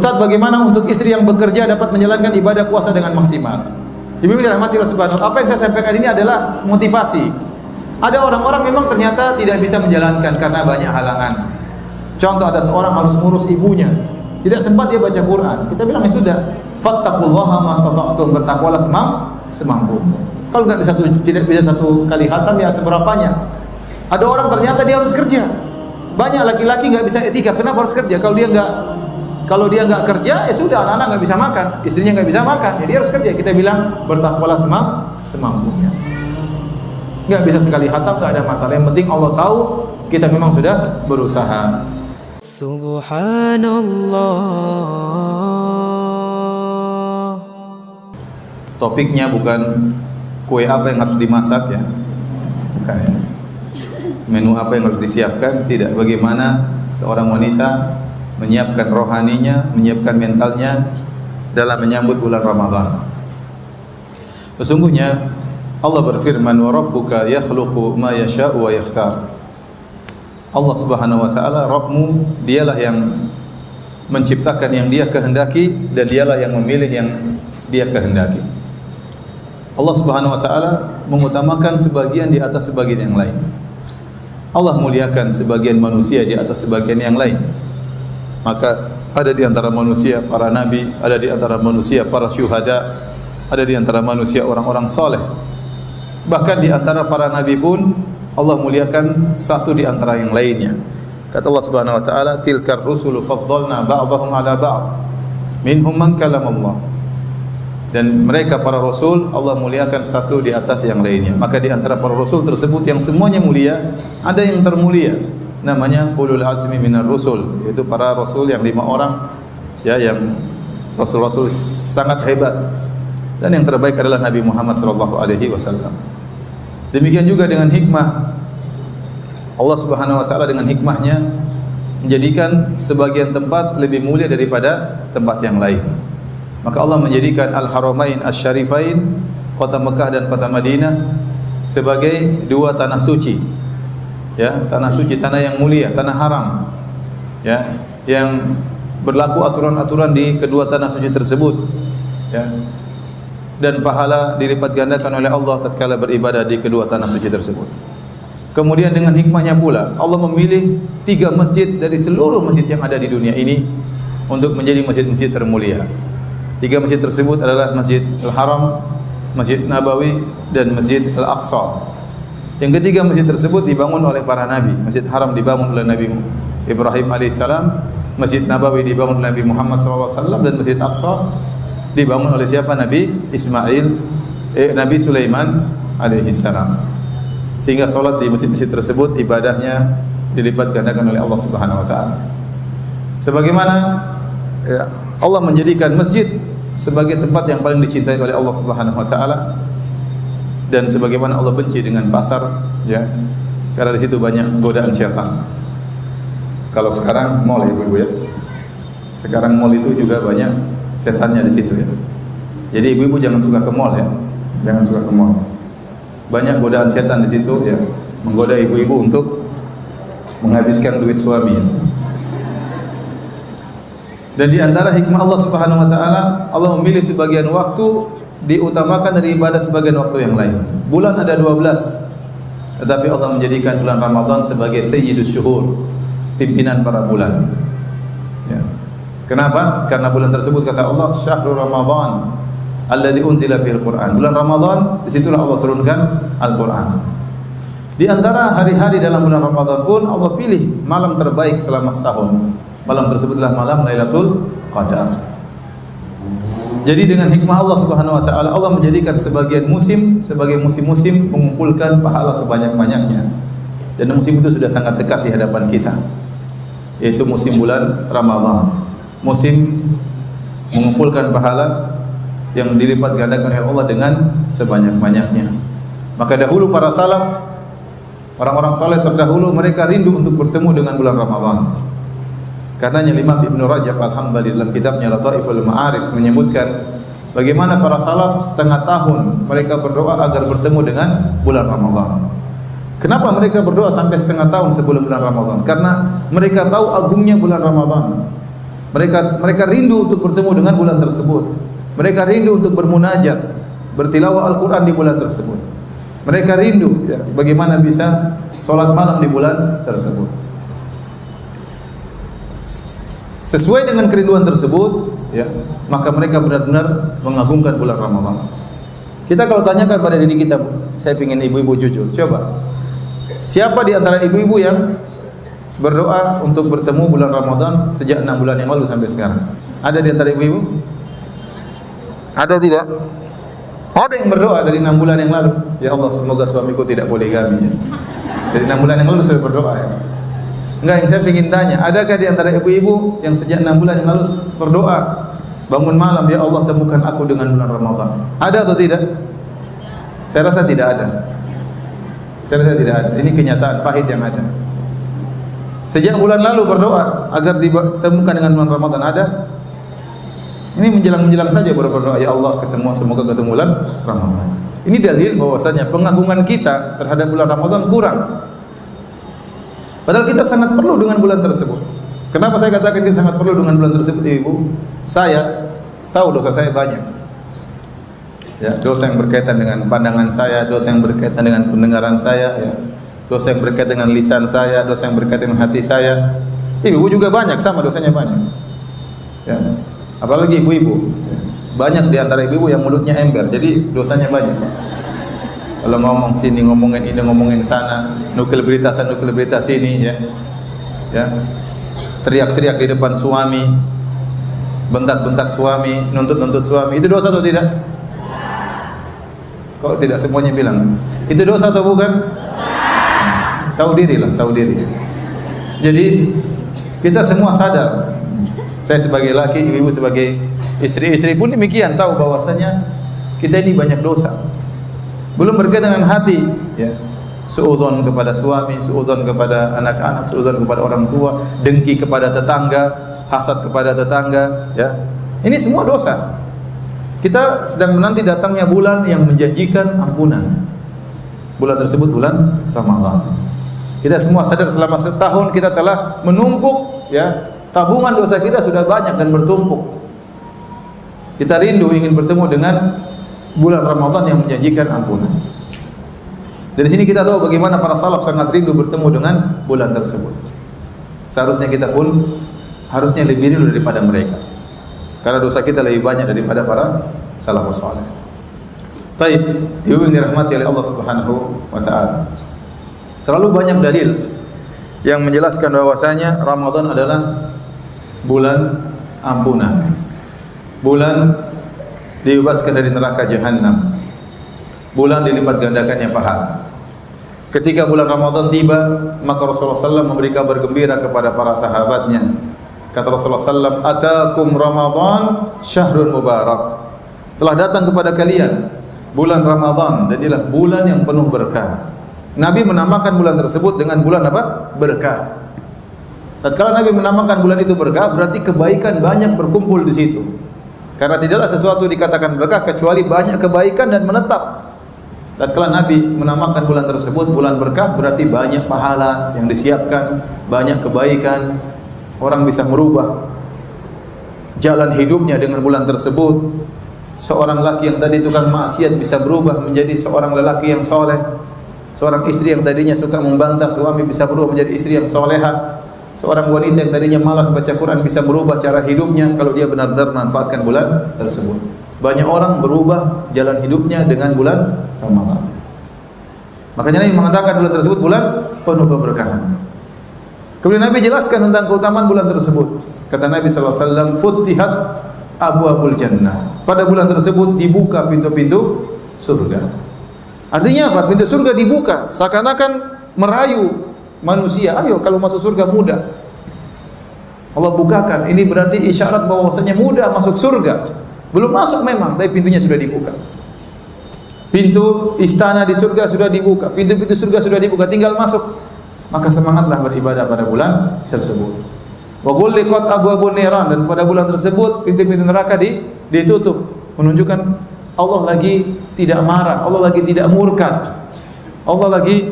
Ustaz, bagaimana untuk istri yang bekerja dapat menjalankan ibadah puasa dengan maksimal? Ibu-ibu dirahmati Allah Subhanahu wa taala. Apa yang saya sampaikan ini adalah motivasi. Ada orang-orang memang ternyata tidak bisa menjalankan karena banyak halangan. Contoh, ada seorang harus ngurus ibunya, tidak sempat dia baca Quran. Kita bilang ya sudah, fattaqullaha mastata'tum, bertakwalah semampumu. Kalau tidak bisa satu kali khatam ya seberapanya. Ada orang ternyata dia harus kerja. Banyak laki-laki nggak bisa etikaf. Kenapa harus kerja? Kalau dia nggak kerja, ya sudah, anak-anak nggak bisa makan, istrinya nggak bisa makan, jadi harus kerja. Kita bilang bertakwalah semampunya. Nggak bisa sekali khatam, nggak ada masalah. Yang penting Allah tahu kita memang sudah berusaha. Subhanallah. Topiknya bukan kue apa yang harus dimasak ya, bukan ya. Menu apa yang harus disiapkan, tidak. Bagaimana seorang wanita menyiapkan rohaninya, menyiapkan mentalnya dalam menyambut bulan Ramadan. Sesungguhnya Allah berfirman, wa rabbuka yakhluqu ma yasha'u wa yakhtar. Allah Subhanahu wa taala, Rabbmu, dialah yang menciptakan yang Dia kehendaki dan dialah yang memilih yang Dia kehendaki. Allah Subhanahu wa taala mengutamakan sebagian di atas sebagian yang lain. Allah muliakan sebagian manusia di atas sebagian yang lain. Maka ada di antara manusia para nabi, ada di antara manusia para syuhada, ada di antara manusia orang-orang saleh. Bahkan di antara para nabi pun Allah muliakan satu di antara yang lainnya. Kata Allah Subhanahu wa taala, tilkar rusulu faddalna ba'dahum 'ala ba'd. Minhum man kallama Allah. Dan mereka para rasul Allah muliakan satu di atas yang lainnya. Maka di antara para rasul tersebut yang semuanya mulia, ada yang termulia, namanya ulul azmi minar rusul, yaitu para rasul yang 5 orang ya, yang rasul-rasul sangat hebat. Dan yang terbaik adalah Nabi Muhammad sallallahu alaihi wasallam. Demikian juga dengan hikmah Allah Subhanahu wa taala, dengan hikmahnya menjadikan sebagian tempat lebih mulia daripada tempat yang lain. Maka Allah menjadikan Al-Haramain Asy-Syarifain, kota Mekah dan kota Madinah, sebagai 2 tanah suci. Ya, tanah suci, tanah yang mulia, tanah haram. Ya, yang berlaku aturan-aturan di kedua tanah suci tersebut. Ya. Dan pahala dilipat gandakan oleh Allah tatkala beribadah di kedua tanah suci tersebut. Kemudian dengan hikmahnya pula Allah memilih 3 masjid dari seluruh masjid yang ada di dunia ini untuk menjadi masjid-masjid termulia. 3 masjid tersebut adalah Masjid Al-Haram, Masjid Nabawi, dan Masjid Al-Aqsa. Yang ketiga masjid tersebut dibangun oleh para nabi. Masjid Haram dibangun oleh Nabi Ibrahim alaihissalam, Masjid Nabawi dibangun oleh Nabi Muhammad sallallahu alaihi wasallam, dan Masjid Aqsa dibangun oleh siapa? Nabi Nabi Sulaiman alaihissalam. Sehingga salat di masjid-masjid tersebut ibadahnya dilipat gandakan oleh Allah Subhanahu wa taala. Sebagaimana ya, Allah menjadikan masjid sebagai tempat yang paling dicintai oleh Allah Subhanahu wa taala, dan sebagaimana Allah benci dengan pasar ya, karena di situ banyak godaan syaitan. Kalau sekarang mall ya ibu-ibu ya. Sekarang mall itu juga banyak setannya di situ ya. Jadi ibu-ibu jangan suka ke mall ya. Jangan suka ke mall. Banyak godaan setan di situ ya, menggoda ibu-ibu untuk menghabiskan duit suami. Dan di antara hikmah Allah Subhanahu wa taala, Allah memilih sebagian waktu diutamakan dari ibadah sebagian waktu yang lain. Bulan ada 12, tetapi Allah menjadikan bulan Ramadan sebagai sayyidus syuhur, pimpinan para bulan. Ya. Kenapa? Karena bulan tersebut kata Allah, syahrul Ramadan alladzi unzila fihil Qur'an. Bulan Ramadan, disitulah Allah turunkan Al-Qur'an. Di antara hari-hari dalam bulan Ramadan pun Allah pilih malam terbaik selama setahun. Malam tersebutlah malam Lailatul Qadar. Jadi dengan hikmah Allah Subhanahu wa taala, Allah menjadikan sebagian musim sebagai musim-musim mengumpulkan pahala sebanyak-banyaknya. Dan musim itu sudah sangat dekat di hadapan kita, yaitu musim bulan Ramadan. Musim mengumpulkan pahala yang dilipat gandakan oleh Allah dengan sebanyak-banyaknya. Maka dahulu para salaf, orang-orang saleh terdahulu, mereka rindu untuk bertemu dengan bulan Ramadan. Karenanya Imam Ibnu Rajab Al-Hambali dalam kitabnya Lataiful Ma'arif menyebutkan bagaimana para salaf setengah tahun mereka berdoa agar bertemu dengan bulan Ramadan. Kenapa mereka berdoa sampai setengah tahun sebelum bulan Ramadan? Karena mereka tahu agungnya bulan Ramadan. Mereka rindu untuk bertemu dengan bulan tersebut. Mereka rindu untuk bermunajat, bertilawah Al-Quran di bulan tersebut. Mereka rindu ya, bagaimana bisa sholat malam di bulan tersebut. Sesuai dengan kerinduan tersebut, ya, maka mereka benar-benar mengagungkan bulan Ramadan. Kita kalau tanyakan pada diri kita, saya ingin ibu-ibu jujur, coba. Siapa di antara ibu-ibu yang berdoa untuk bertemu bulan Ramadan sejak 6 bulan yang lalu sampai sekarang? Ada di antara ibu-ibu? Ada tidak? Ada yang berdoa dari 6 bulan yang lalu. Ya Allah, semoga suamiku tidak poligami. Ya. Dari 6 bulan yang lalu saya berdoa. Ya. Enggak, yang saya ingin tanya, adakah di antara ibu-ibu yang sejak 6 bulan yang lalu berdoa, bangun malam, ya Allah temukan aku dengan bulan Ramadan? Ada atau tidak? Saya rasa tidak ada. Saya rasa tidak ada. Ini kenyataan pahit yang ada. Sejak bulan lalu berdoa agar ditemukan dengan bulan Ramadan, ada? Ini menjelang-menjelang saja baru berdoa, ya Allah semoga ketemu bulan Ramadan. Ini dalil bahwasanya pengagungan kita terhadap bulan Ramadan kurang. Padahal kita sangat perlu dengan bulan tersebut. Kenapa saya katakan kita sangat perlu dengan bulan tersebut, Ibu? Saya tahu dosa saya banyak. Ya, dosa yang berkaitan dengan pandangan saya, dosa yang berkaitan dengan pendengaran saya, ya. Dosa yang berkaitan dengan lisan saya, dosa yang berkaitan dengan hati saya. Ibu juga banyak, sama dosanya banyak. Ya. Apalagi ibu-ibu. Banyak di antara ibu-ibu yang mulutnya ember, jadi dosanya banyak. Kalau ngomong sini, ngomongin ini, ngomongin sana, nukil berita sana, nukil berita sini, ya. Ya. Teriak-teriak di depan suami, bentak-bentak suami, nuntut-nuntut suami. Itu dosa atau tidak? Kok tidak semuanya bilang? Itu dosa atau bukan? Tahu diri lah, tahu diri. Jadi kita semua sadar. Saya sebagai laki, ibu sebagai istri pun demikian, tahu bahwasanya kita ini banyak dosa. Belum berkaitan dengan hati, ya. Suudzon kepada suami, suudzon kepada anak-anak, suudzon kepada orang tua, dengki kepada tetangga, hasad kepada tetangga, ya. Ini semua dosa. Kita sedang menanti datangnya bulan yang menjanjikan ampunan. Bulan tersebut bulan Ramadan. Kita semua sadar selama setahun kita telah menumpuk, ya, tabungan dosa kita sudah banyak dan bertumpuk. Kita rindu ingin bertemu dengan bulan Ramadan yang menjanjikan ampunan. Dari sini kita tahu bagaimana para salaf sangat rindu bertemu dengan bulan tersebut. Seharusnya kita pun harusnya lebih rindu daripada mereka. Karena dosa kita lebih banyak daripada para salafus saleh. Baik, ibu yang dirahmati oleh Allah Subhanahu wa taala. Terlalu banyak dalil yang menjelaskan bahwasanya Ramadan adalah bulan ampunan. Bulan dibebaskan dari neraka jahanam. Bulan dilipat gandakannya pahala. Ketika bulan Ramadan tiba, maka Rasulullah SAW memberi kabar gembira kepada para sahabatnya. Kata Rasulullah SAW, "Atakum Ramadan syahrun mubarak." Telah datang kepada kalian bulan Ramadan, dan inilah bulan yang penuh berkah. Nabi menamakan bulan tersebut dengan bulan apa? Berkah. Tatkala Nabi menamakan bulan itu berkah, berarti kebaikan banyak berkumpul di situ. Karena tidaklah sesuatu dikatakan berkah kecuali banyak kebaikan dan menetap. Tatkala Nabi menamakan bulan tersebut bulan berkah, berarti banyak pahala yang disiapkan, banyak kebaikan. Orang bisa merubah jalan hidupnya dengan bulan tersebut. Seorang laki yang tadi tukang maksiat bisa berubah menjadi seorang lelaki yang soleh. Seorang istri yang tadinya suka membantah suami bisa berubah menjadi istri yang soleha. Seorang wanita yang tadinya malas baca Quran bisa berubah cara hidupnya kalau dia benar-benar memanfaatkan bulan tersebut. Banyak orang berubah jalan hidupnya dengan bulan Ramadan. Makanya Nabi mengatakan bulan tersebut bulan penuh keberkahan. Kemudian Nabi jelaskan tentang keutamaan bulan tersebut. Kata Nabi SAW, "Futtihat abwabul jannah." Pada bulan tersebut dibuka pintu-pintu surga. Artinya apa? Pintu surga dibuka, seakan-akan merayu manusia. Ayo kalau masuk surga mudah. Allah bukakan. Ini berarti isyarat bahwasanya mudah masuk surga. Belum masuk memang, tapi pintunya sudah dibuka. Pintu istana di surga sudah dibuka, pintu-pintu surga sudah dibuka, tinggal masuk. Maka semangatlah beribadah pada bulan tersebut. Wa ghulliqat abwabun niran, dan pada bulan tersebut pintu-pintu neraka ditutup, menunjukkan Allah lagi tidak marah, Allah lagi tidak murka, Allah lagi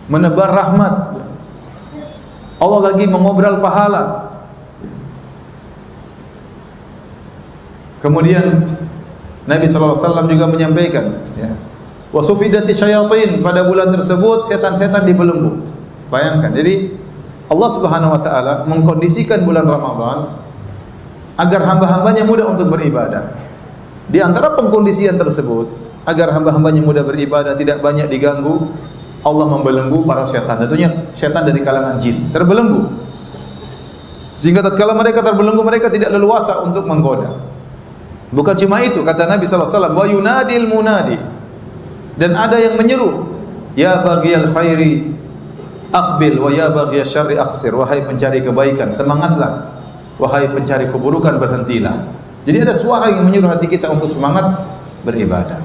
menebar rahmat, Allah lagi mengobrol pahala. Kemudian Nabi sallallahu alaihi wasallam juga menyampaikan, ya, wa sufidati syayatin, pada bulan tersebut setan-setan dibelenggu. Bayangkan, jadi Allah Subhanahu wa taala mengkondisikan bulan Ramadan agar hamba-hambanya mudah untuk beribadah. Di antara pengkondisian tersebut agar hamba-hambanya mudah beribadah, tidak banyak diganggu, Allah membelenggu para setan. Tentunya setan dari kalangan jin terbelenggu. Sehingga tatkala mereka terbelenggu, mereka tidak leluasa untuk menggoda. Bukan cuma itu, kata Nabi sallallahu alaihi wasallam, wa yunadil munadi, dan ada yang menyeru, ya baghiyal khairi aqbil wa ya baghiyasy syarri aqsir, wahai pencari kebaikan semangatlah, wahai pencari keburukan berhentilah. Jadi ada suara yang menyuruh hati kita untuk semangat beribadah.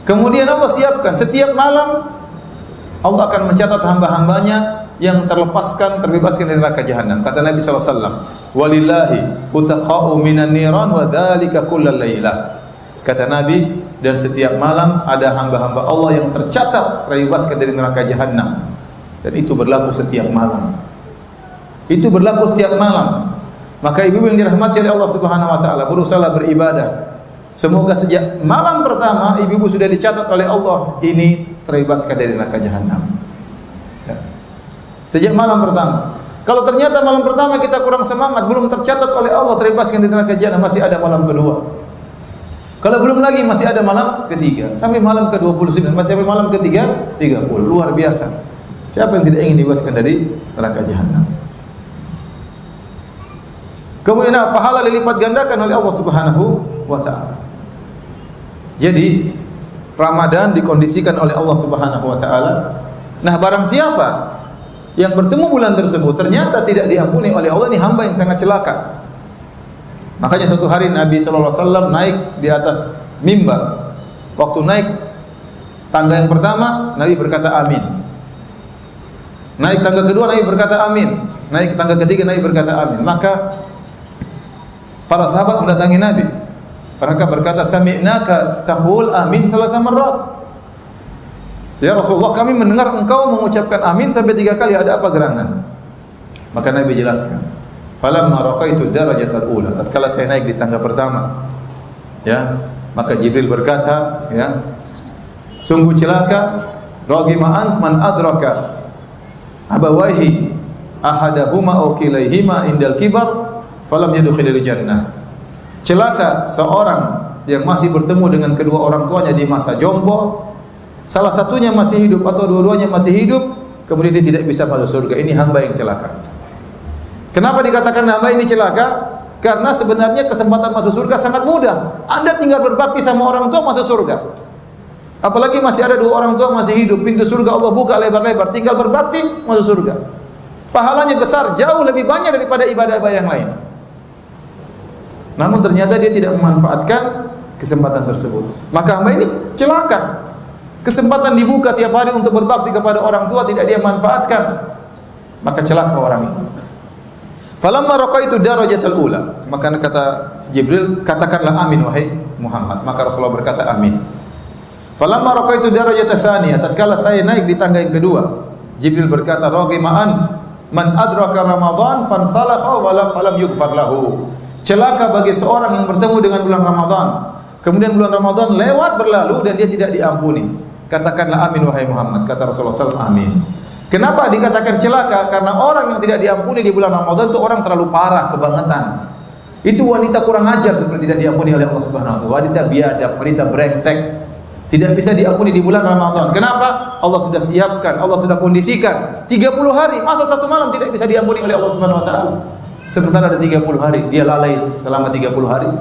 Kemudian Allah siapkan setiap malam Allah akan mencatat hamba-hambanya yang terbebaskan dari neraka jahanam. Kata Nabi sallallahu alaihi wasallam, walillahi utaqa'u minan niran wa dzalika kullal lailah. Kata Nabi, dan setiap malam ada hamba-hamba Allah yang tercatat terbebaskan dari neraka jahanam. Dan itu berlaku setiap malam. Itu berlaku setiap malam. Maka ibu yang dirahmati oleh Allah Subhanahu wa taala, berusaha beribadah. Semoga sejak malam pertama ibu sudah dicatat oleh Allah, ini terbebaskan dari neraka jahanam. Ya. Sejak malam pertama. Kalau ternyata malam pertama kita kurang semangat, belum tercatat oleh Allah terbebaskan dari neraka jahanam, masih ada malam kedua. Kalau belum lagi masih ada malam ketiga, sampai malam ke-29, masih sampai malam ke-30. Luar biasa. Siapa yang tidak ingin dibebaskan dari neraka jahanam? Kemudian pahala dilipat gandakan oleh Allah Subhanahu wa taala. Jadi Ramadan dikondisikan oleh Allah Subhanahu wa taala. Nah, barang siapa yang bertemu bulan tersebut ternyata tidak diampuni oleh Allah, ini hamba yang sangat celaka. Makanya suatu hari Nabi sallallahu alaihi wasallam naik di atas mimbar. Waktu naik tangga yang pertama, Nabi berkata amin. Naik tangga kedua, Nabi berkata amin. Naik tangga ketiga, Nabi berkata amin. Maka para sahabat mendatangi Nabi. Mereka berkata, sami'naka taqul amin 3 marrat. Ya Rasulullah, kami mendengar engkau mengucapkan amin sampai 3 kali, ada apa gerangan? Maka Nabi jelaskan, falamma raqaitu darajatal ula, tatkala saya naik di tangga pertama, ya, maka Jibril berkata, ya, sungguh celaka raghima anf man adraka abawaihi ahadahuma aw kilaihima indal kibar falam yadkhulul jannah. Celaka seorang yang masih bertemu dengan kedua orang tuanya di masa jompo, salah satunya masih hidup atau dua-duanya masih hidup, kemudian dia tidak bisa masuk surga. Ini hamba yang celaka. Kenapa dikatakan hamba ini celaka? Karena sebenarnya kesempatan masuk surga sangat mudah. Anda tinggal berbakti sama orang tua masuk surga. Apalagi masih ada dua orang tua masih hidup, pintu surga Allah buka lebar-lebar, tinggal berbakti masuk surga. Pahalanya besar, jauh lebih banyak daripada ibadah-ibadah yang lain. Namun ternyata dia tidak memanfaatkan kesempatan tersebut. Maka hamba ini celaka. Kesempatan dibuka tiap hari untuk berbakti kepada orang tua tidak dia manfaatkan. Maka celaka orang ini. Falamma raqaitu darajatal ula, maka kata Jibril, katakanlah amin wahai Muhammad. Maka Rasulullah berkata amin. Falamma raqaitu darajatas tsaniyah, tatkala saya naik di tangga yang kedua, Jibril berkata, raghima anf man adraka Ramadan fansalakha wa falam yughfar lahu. Celaka bagi seorang yang bertemu dengan bulan Ramadan, kemudian bulan Ramadan lewat berlalu dan dia tidak diampuni. Katakanlah amin wahai Muhammad. Kata Rasulullah SAW, amin. Kenapa dikatakan celaka? Karena orang yang tidak diampuni di bulan Ramadan itu orang terlalu parah, kebangetan. Itu wanita kurang ajar seperti tidak diampuni oleh Allah Subhanahu wa taala. Wanita biadab, wanita brengsek, tidak bisa diampuni di bulan Ramadan. Kenapa? Allah sudah siapkan, Allah sudah kondisikan 30 hari, masa satu malam tidak bisa diampuni oleh Allah Subhanahu wa taala. Sementara ada 30 hari, dia lalai selama 30 hari.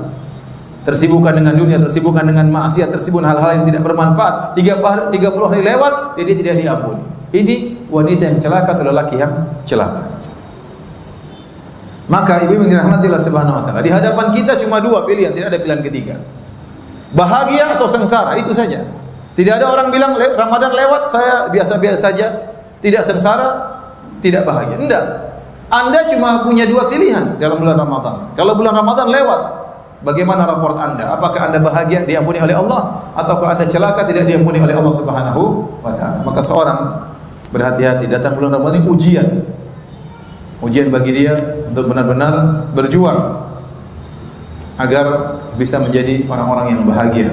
Tersibukkan dengan dunia, tersibukkan dengan maksiat, tersibukkan hal-hal yang tidak bermanfaat. 30 hari lewat, dia tidak diampuni. Ini wanita yang celaka atau lelaki yang celaka. Maka ibu yang dirahmati Allah Subhanahu wa taala, di hadapan kita cuma dua pilihan, tidak ada pilihan ketiga. Bahagia atau sengsara, itu saja. Tidak ada orang bilang Ramadan lewat saya biasa-biasa saja, tidak sengsara, tidak bahagia. Tidak. Anda cuma punya dua pilihan dalam bulan Ramadan. Kalau bulan Ramadan lewat, bagaimana raport Anda? Apakah Anda bahagia diampuni oleh Allah, ataukah Anda celaka tidak diampuni oleh Allah Subhanahu wa taala? Maka seorang berhati-hati, datang bulan Ramadan ini ujian. Ujian bagi dia untuk benar-benar berjuang. agar bisa menjadi orang-orang yang bahagia,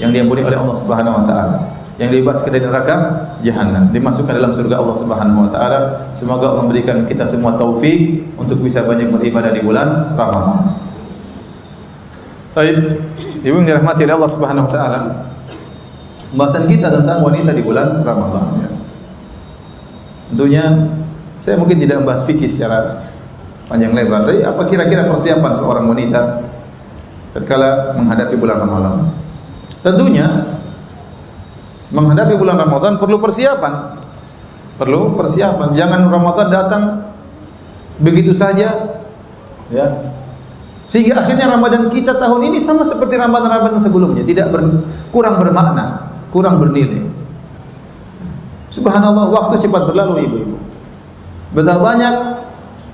yang diampuni oleh Allah Subhanahu wa taala, yang dibebaskan dari neraka jahanam, dimasukkan dalam surga Allah Subhanahu wa taala. Semoga Allah memberikan kita semua taufik untuk bisa banyak beribadah di bulan Ramadan. Baik, Ibu yang dirahmati oleh Allah Subhanahu wa taala. Pembahasan kita tentang wanita di bulan Ramadan, ya. Tentunya saya mungkin tidak membahas fikih secara panjang lebar, tapi apa kira-kira persiapan seorang wanita tatkala menghadapi bulan Ramadan? Tentunya menghadapi bulan Ramadan perlu persiapan. Perlu persiapan. Jangan Ramadan datang begitu saja, ya. Sehingga akhirnya Ramadan kita tahun ini sama seperti Ramadan-Ramadan sebelumnya, kurang bermakna, kurang bernilai. Subhanallah, waktu cepat berlalu, ibu-ibu. Betapa banyak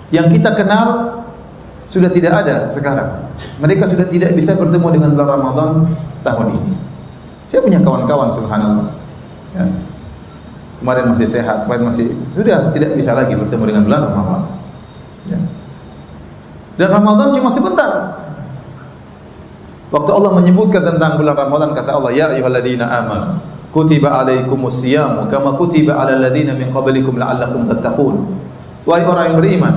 yang kita kenal sudah tidak ada sekarang. Mereka sudah tidak bisa bertemu dengan bulan Ramadan tahun ini. Saya punya kawan-kawan, subhanallah, ya. Kemarin masih sehat, kemarin masih sudah tidak bisa lagi bertemu dengan bulan Ramadan, ya. Dan Ramadan cuma sebentar. Waktu Allah menyebutkan tentang bulan Ramadan, kata Allah, ya ayyuhalladzina amanu kutiba alaikumus siyam kama kutiba alal ladzina min qablikum la'allakum tattaqun. Wahai orang yang beriman,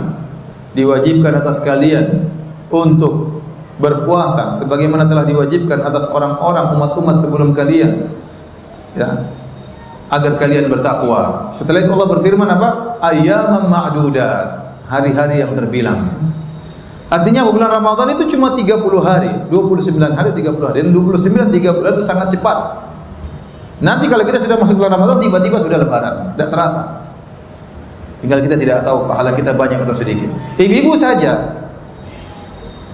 diwajibkan atas kalian untuk berpuasa sebagaimana telah diwajibkan atas orang-orang umat-umat sebelum kalian, ya, agar kalian bertakwa. Setelah itu Allah berfirman apa? Ayyaman ma'dudat, hari-hari yang terbilang. Artinya bulan Ramadan itu cuma 30 hari, 29 hari, 30 hari, dan 29, 30 itu sangat cepat. Nanti kalau kita sudah masuk bulan Ramadan, tiba-tiba sudah lebaran, tidak terasa. Tinggal kita tidak tahu pahala kita banyak atau sedikit. Ibu-ibu saja,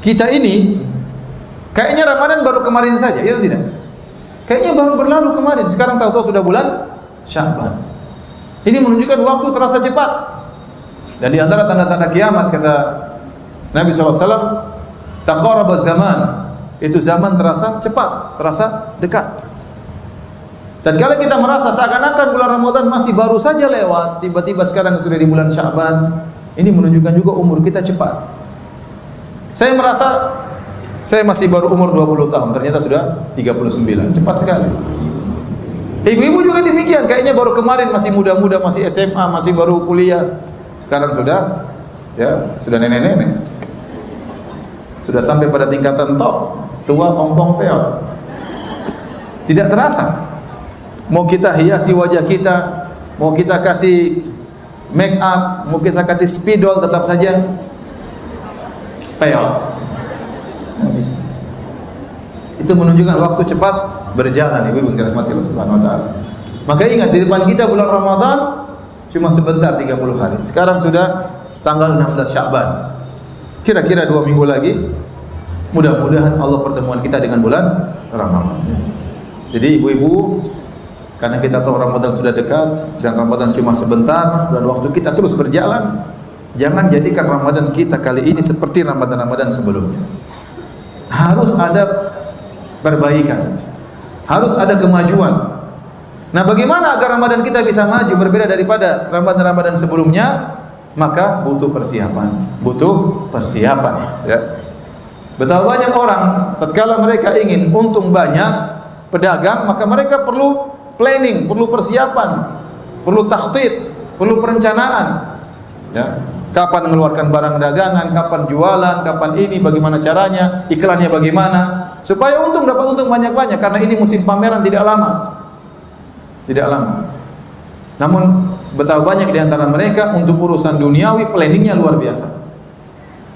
kita ini kayaknya Ramadan baru kemarin saja, ya tidak? Kayaknya baru berlalu kemarin, sekarang tahu-tahu sudah bulan Sya'ban. Ini menunjukkan waktu terasa cepat. Dan di antara tanda-tanda kiamat, kata Nabi SAW, taqaraba zaman, itu zaman terasa cepat, terasa dekat. Dan kalau kita merasa seakan-akan bulan Ramadan masih baru saja lewat, tiba-tiba sekarang sudah di bulan Sya'ban, ini menunjukkan juga umur kita cepat. Saya merasa saya masih baru umur 20 tahun, ternyata sudah 39, cepat sekali. Ibu-ibu juga demikian, kayaknya baru kemarin masih muda-muda, masih SMA, masih baru kuliah, sekarang sudah, ya, sudah nenek-nenek. Sudah sampai pada tingkatan top, tua pong-pong peot. Tidak terasa. Mau kita hiasi wajah kita, mau kita kasih make up, mau kita kasih spidol, tetap saja peot. Itu menunjukkan waktu cepat berjalan, ibu-ibu yang dirahmati Allah Subhanahu wa taala. Maka ingat, di depan kita bulan Ramadan cuma sebentar, 30 hari. Sekarang sudah tanggal 16 Sya'ban. Kira-kira 2 minggu lagi, mudah-mudahan Allah pertemuan kita dengan bulan Ramadan. Jadi ibu-ibu, karena kita tahu Ramadan sudah dekat dan Ramadan cuma sebentar dan waktu kita terus berjalan, jangan jadikan Ramadan kita kali ini seperti Ramadan-Ramadan sebelumnya. Harus ada perbaikan, harus ada kemajuan. Nah, bagaimana agar Ramadan kita bisa maju berbeda daripada Ramadan-Ramadan sebelumnya? Maka butuh persiapan, ya. Betapa banyak orang tatkala mereka ingin untung banyak, pedagang, maka mereka perlu planning, perlu persiapan, perlu takhtit, perlu perencanaan, ya. Kapan mengeluarkan barang dagangan, kapan jualan, kapan ini, bagaimana caranya, iklannya bagaimana, supaya dapat untung banyak-banyak, karena ini musim pameran tidak lama. Namun betapa banyak di antara mereka untuk urusan duniawi planningnya luar biasa.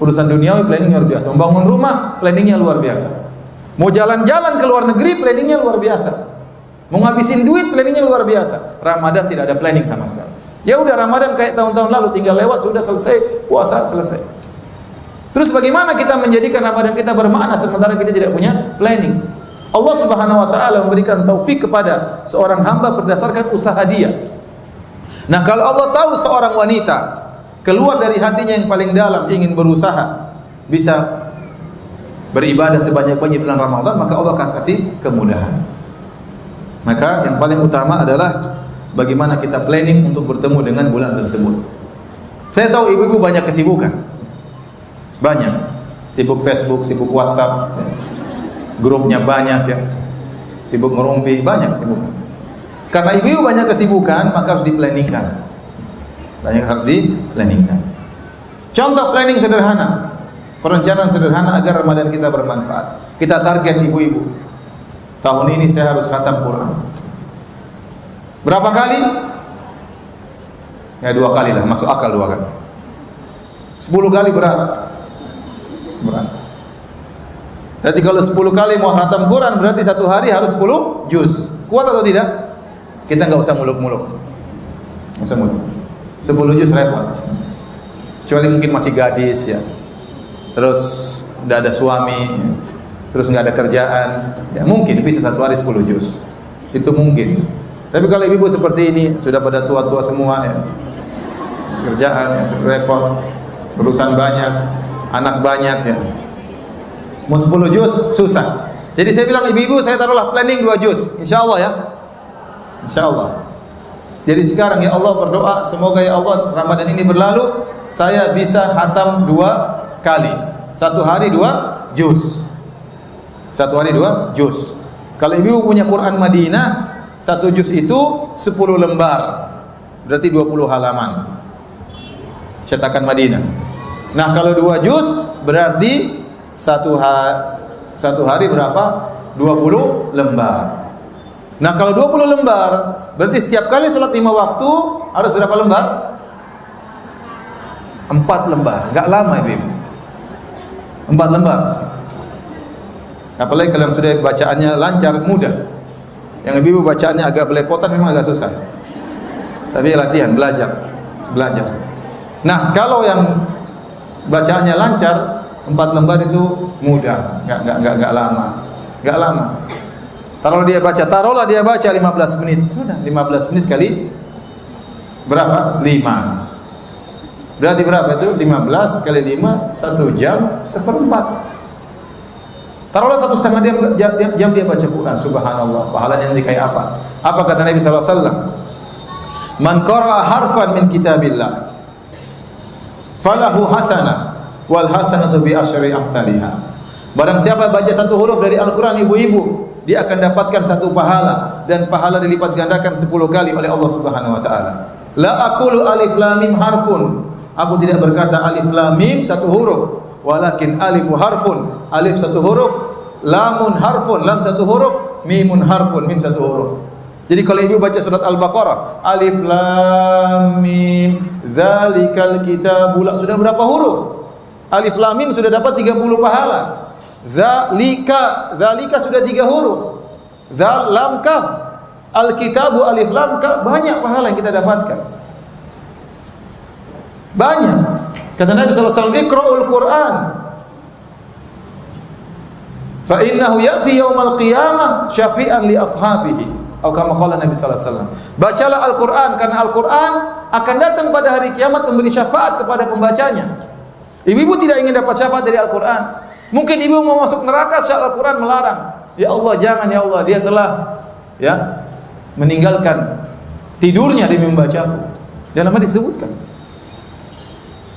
Urusan duniawi planningnya luar biasa. Membangun rumah planningnya luar biasa. Mau jalan-jalan ke luar negeri planningnya luar biasa. Mau ngabisin duit planningnya luar biasa. Ramadan tidak ada planning sama sekali. Ya udah, Ramadan kayak tahun-tahun lalu, tinggal lewat, sudah selesai, puasa selesai. Terus bagaimana kita menjadikan Ramadan kita bermakna sementara kita tidak punya planning? Allah Subhanahu wa taala memberikan taufik kepada seorang hamba berdasarkan usaha dia. Nah, kalau Allah tahu seorang wanita keluar dari hatinya yang paling dalam ingin berusaha bisa beribadah sebanyak-banyak bulan Ramadan, maka Allah akan kasih kemudahan. Maka yang paling utama adalah bagaimana kita planning untuk bertemu dengan bulan tersebut. Saya tahu ibu-ibu banyak kesibukan. Banyak. sibuk Facebook, sibuk WhatsApp, grupnya banyak ya, sibuk ngerumpi, banyak sibuk. Karena ibu-ibu banyak kesibukan, maka harus diplanningkan. Harus diplanningkan. Contoh planning sederhana, perencanaan sederhana agar Ramadan kita bermanfaat. Kita target ibu-ibu, tahun ini saya harus khatam Quran. Berapa kali? Ya 2 kali lah, masuk akal 2 kali. 10 kali berat. Berarti kalau 10 kali mau khatam Quran, berarti satu hari harus 10 juz. Kuat atau tidak? Kita nggak usah muluk-muluk. 10 juz repot. Kecuali mungkin masih gadis ya. Terus tidak ada suami, terus nggak ada kerjaan, ya mungkin bisa satu hari 10 juz. Itu mungkin. Tapi kalau ibu seperti ini sudah pada tua-tua semua ya, kerjaan ya repot, urusan banyak, anak banyak ya, mau 10 juz susah. Jadi saya bilang ibu-ibu, saya taruhlah planning 2 juz, insya Allah ya, insya Allah. Jadi sekarang ya Allah berdoa, semoga ya Allah Ramadan ini berlalu, saya bisa khatam 2 kali, satu hari 2 juz, satu hari 2 juz. Kalau ibu punya Quran Madinah, 1 juz itu 10 lembar, berarti 20 halaman, cetakan Madinah. Nah kalau 2 juz berarti satu hari berapa? 20 lembar. Nah kalau 20 lembar berarti setiap kali sholat 5 waktu harus berapa lembar? 4 lembar. Enggak lama ibu. 4 lembar. Apalagi kalau yang sudah bacaannya lancar, mudah. Yang ibu bacaannya agak belepotan memang agak susah. Tapi latihan, belajar. Nah, kalau yang bacaannya lancar, 4 lembar itu mudah, enggak lama. Enggak lama. Taruhlah dia baca 15 menit. Sudah, 15 menit kali berapa? 5. Berarti berapa itu? 15 kali 5, 1 jam 1/4. Taruhlah 1,5 jam dia baca Quran. Subhanallah, pahalanya nanti kayak apa? Apa kata Nabi sallallahu alaihi wasallam? Man qara'a harfan min kitabillah falahu hasanah wal hasanatu bi asyri amsalihha. Barang siapa baca 1 huruf dari Al-Qur'an ibu-ibu, dia akan dapatkan 1 pahala, dan pahala dilipat gandakan 10 kali oleh Allah Subhanahu wa taala. La aqulu alif lam mim harfun. Aku tidak berkata alif lam mim 1 huruf, walakin alifu harfun. Alif 1 huruf, lamun harfun, lam 1 huruf, mimun harfun, mim 1 huruf. Jadi kalau ibu baca surat Al-Baqarah, alif lam mim dzalikal kitabul, sudah berapa huruf? Alif lam mim sudah dapat 30 pahala. Zalika sudah 3 huruf. Zal lam kaf. Al-kitabu alif lam kaf, banyak pahala yang kita dapatkan. Banyak. Kata Nabi sallallahu alaihi wasallam, "Iqra'ul Qur'an fa innahu ya'ti yaumal qiyamah syafi'an li ashabihi." Atau kama qala Nabi sallallahu alaihi wasallam. Bacalah Al-Qur'an karena Al-Qur'an akan datang pada hari kiamat memberi syafaat kepada pembacanya. Ibu-ibu tidak ingin dapat syafaat dari Al-Qur'an. Mungkin ibu mau masuk neraka saat Al-Quran melarang. Ya Allah, jangan ya Allah, dia telah ya meninggalkan tidurnya demi membaca-Aku. Jangan lama disebutkan.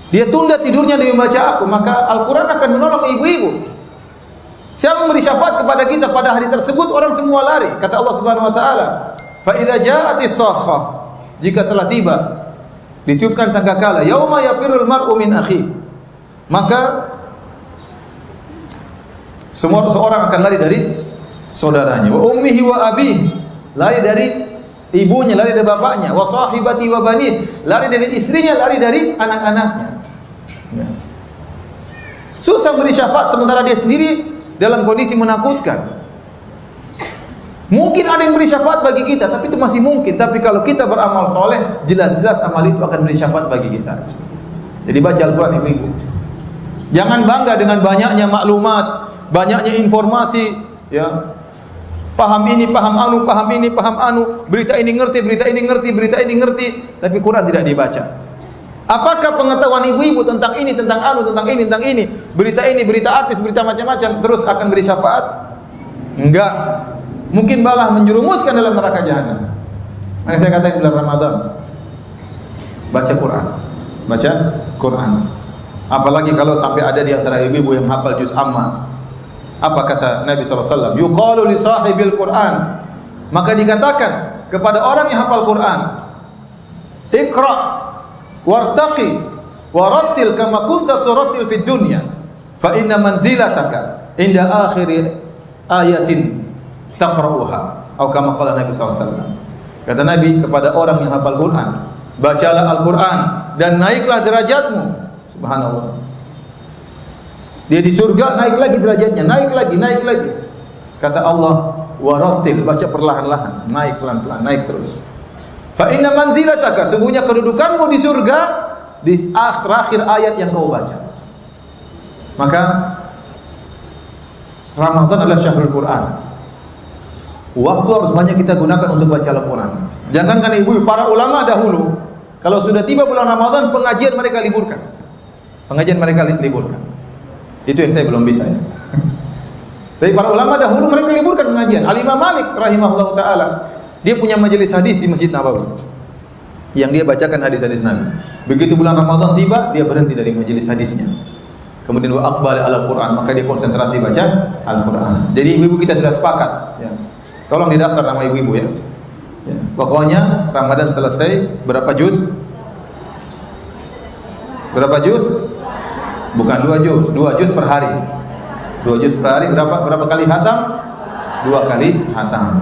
Dia tunda tidurnya demi membaca Aku, maka Al-Quran akan menolong ibu-ibu. Siapa memberi syafaat kepada kita pada hari tersebut, orang semua lari. Kata Allah Subhanahu wa taala, "Fa idza ja'atis sakhah." Jika telah tiba, ditiupkan sangkakala, yauma yafirul mar'u min akhi. Maka semua seorang akan lari dari saudaranya. Wa ummihi wa abihi, lari dari ibunya, lari dari bapaknya. Wa sahibati wa bani, lari dari istrinya, lari dari anak-anaknya. Ya. Susah beri syafaat sementara dia sendiri dalam kondisi menakutkan. Mungkin ada yang beri syafaat bagi kita, tapi itu masih mungkin. Tapi kalau kita beramal soleh, jelas-jelas amal itu akan beri syafaat bagi kita. Jadi baca Al-Quran ibu-ibu. Jangan bangga dengan banyaknya maklumat, banyaknya informasi, ya. Paham ini, paham anu, paham ini, paham anu, berita ini ngerti, berita ini ngerti, berita ini ngerti, tapi Quran tidak dibaca. Apakah pengetahuan ibu-ibu tentang ini, tentang anu, tentang ini, berita ini, berita artis, berita macam-macam terus akan beri syafaat? Enggak. Mungkin malah menjerumuskan dalam neraka jahanam. Maka saya katakan bulan Ramadan, baca Quran. Baca Quran. Apalagi kalau sampai ada di antara ibu-ibu yang hafal juz amma. Apa kata Nabi SAW? Yuqalu li sahibil Qur'an. Maka dikatakan kepada orang yang hafal Quran, Iqra wartaqi warattil kama kunta turattil fid dunya fa inna manzilataka inda akhir ayatin taqra'uha. Atau kama qala Nabi SAW. Kata Nabi kepada orang yang hafal Quran, bacalah Al-Quran dan naiklah derajatmu. Subhanallah. Dia di surga, naik lagi derajatnya, naik lagi. Kata Allah, warattil, baca perlahan-lahan, naik pelan-pelan, naik terus. Fa inna manzilataka, sungguhnya kedudukanmu di surga di terakhir ayat yang kau baca. Maka Ramadan adalah syahrul Quran. Waktu harus banyak kita gunakan untuk baca Al-Quran. Jangankan ibu, para ulama dahulu, kalau sudah tiba bulan Ramadan, pengajian mereka liburkan. Itu yang saya belum bisa ya. Tapi para ulama dahulu mereka liburkan pengajian. Al-Imam Malik rahimahullah ta'ala, dia punya majelis hadis di Masjid Nabawi yang dia bacakan hadis-hadis Nabi. Begitu bulan Ramadan tiba, dia berhenti dari majelis hadisnya. Kemudian wa aqbal al-Quran, maka dia konsentrasi baca Al-Quran. Jadi ibu-ibu kita sudah sepakat ya. Tolong didaftar nama ibu-ibu ya. Pokoknya Ramadan selesai berapa juz? Berapa juz? Bukan 2 juz, 2 juz per hari. 2 juz per hari berapa kali khatam? 2 kali khatam.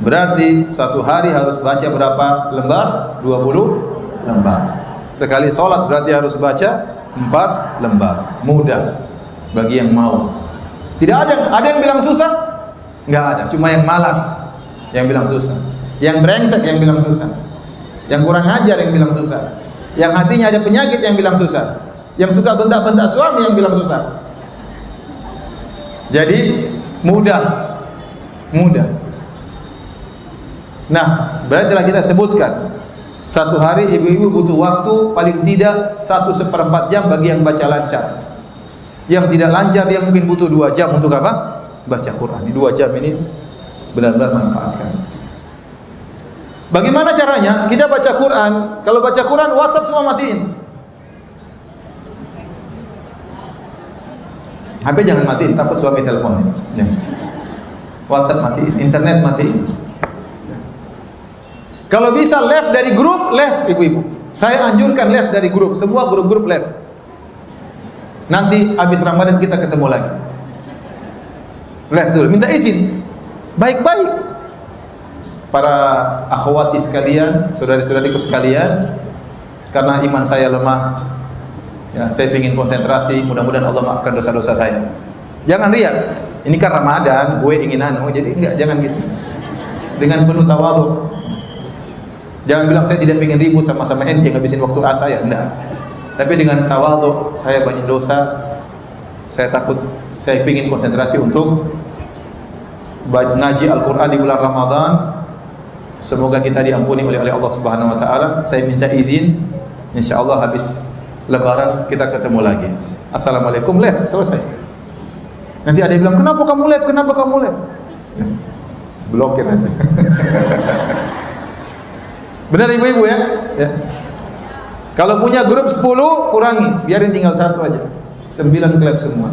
Berarti satu hari harus baca berapa lembar? 20 lembar. Sekali sholat berarti harus baca 4 lembar. Mudah bagi yang mau. Tidak ada yang bilang susah? Enggak ada, cuma yang malas yang bilang susah. Yang brengsek yang bilang susah. Yang kurang ajar yang bilang susah. Yang hatinya ada penyakit yang bilang susah. Yang suka bentak-bentak suami yang bilang susah. Jadi mudah. Nah, berarti telah kita sebutkan satu hari ibu-ibu butuh waktu paling tidak 1/4 jam bagi yang baca lancar. Yang tidak lancar dia mungkin butuh 2 jam untuk apa? Baca Quran. Di 2 jam ini benar-benar manfaatkan. Bagaimana caranya? Kita baca Quran. Kalau baca Quran, WhatsApp semua matiin. HP jangan matiin, takut suami telepon. Ya. WhatsApp matiin, internet matiin. Kalau bisa left dari grup, left ibu-ibu. Saya anjurkan left dari grup, semua grup-grup left. Nanti habis Ramadan kita ketemu lagi. Left dulu, minta izin. Baik-baik. Para akhwati sekalian, saudari-saudariku sekalian, karena iman saya lemah, ya, saya ingin konsentrasi, mudah-mudahan Allah maafkan dosa-dosa saya. Jangan riak. Ini kan Ramadan, gue ingin jadi enggak, jangan gitu. Dengan penuh tawadhu. Jangan bilang saya tidak ingin ribut sama-sama ente ngabisin waktu saya, enggak. Tapi dengan tawadhu, saya banyak dosa. Saya takut, saya ingin konsentrasi untuk ngaji Al-Qur'an di bulan Ramadan. Semoga kita diampuni oleh Allah Subhanahu wa taala. Saya minta izin, insyaallah habis Lebaran kita ketemu lagi. Assalamualaikum, live selesai. Nanti ada yang bilang, "Kenapa kamu live? Kenapa kamu live?" Blokir aja. Benar ibu-ibu ya? Ya. Kalau punya grup 10 kurangi, biarin tinggal 1 aja. 9 live semua.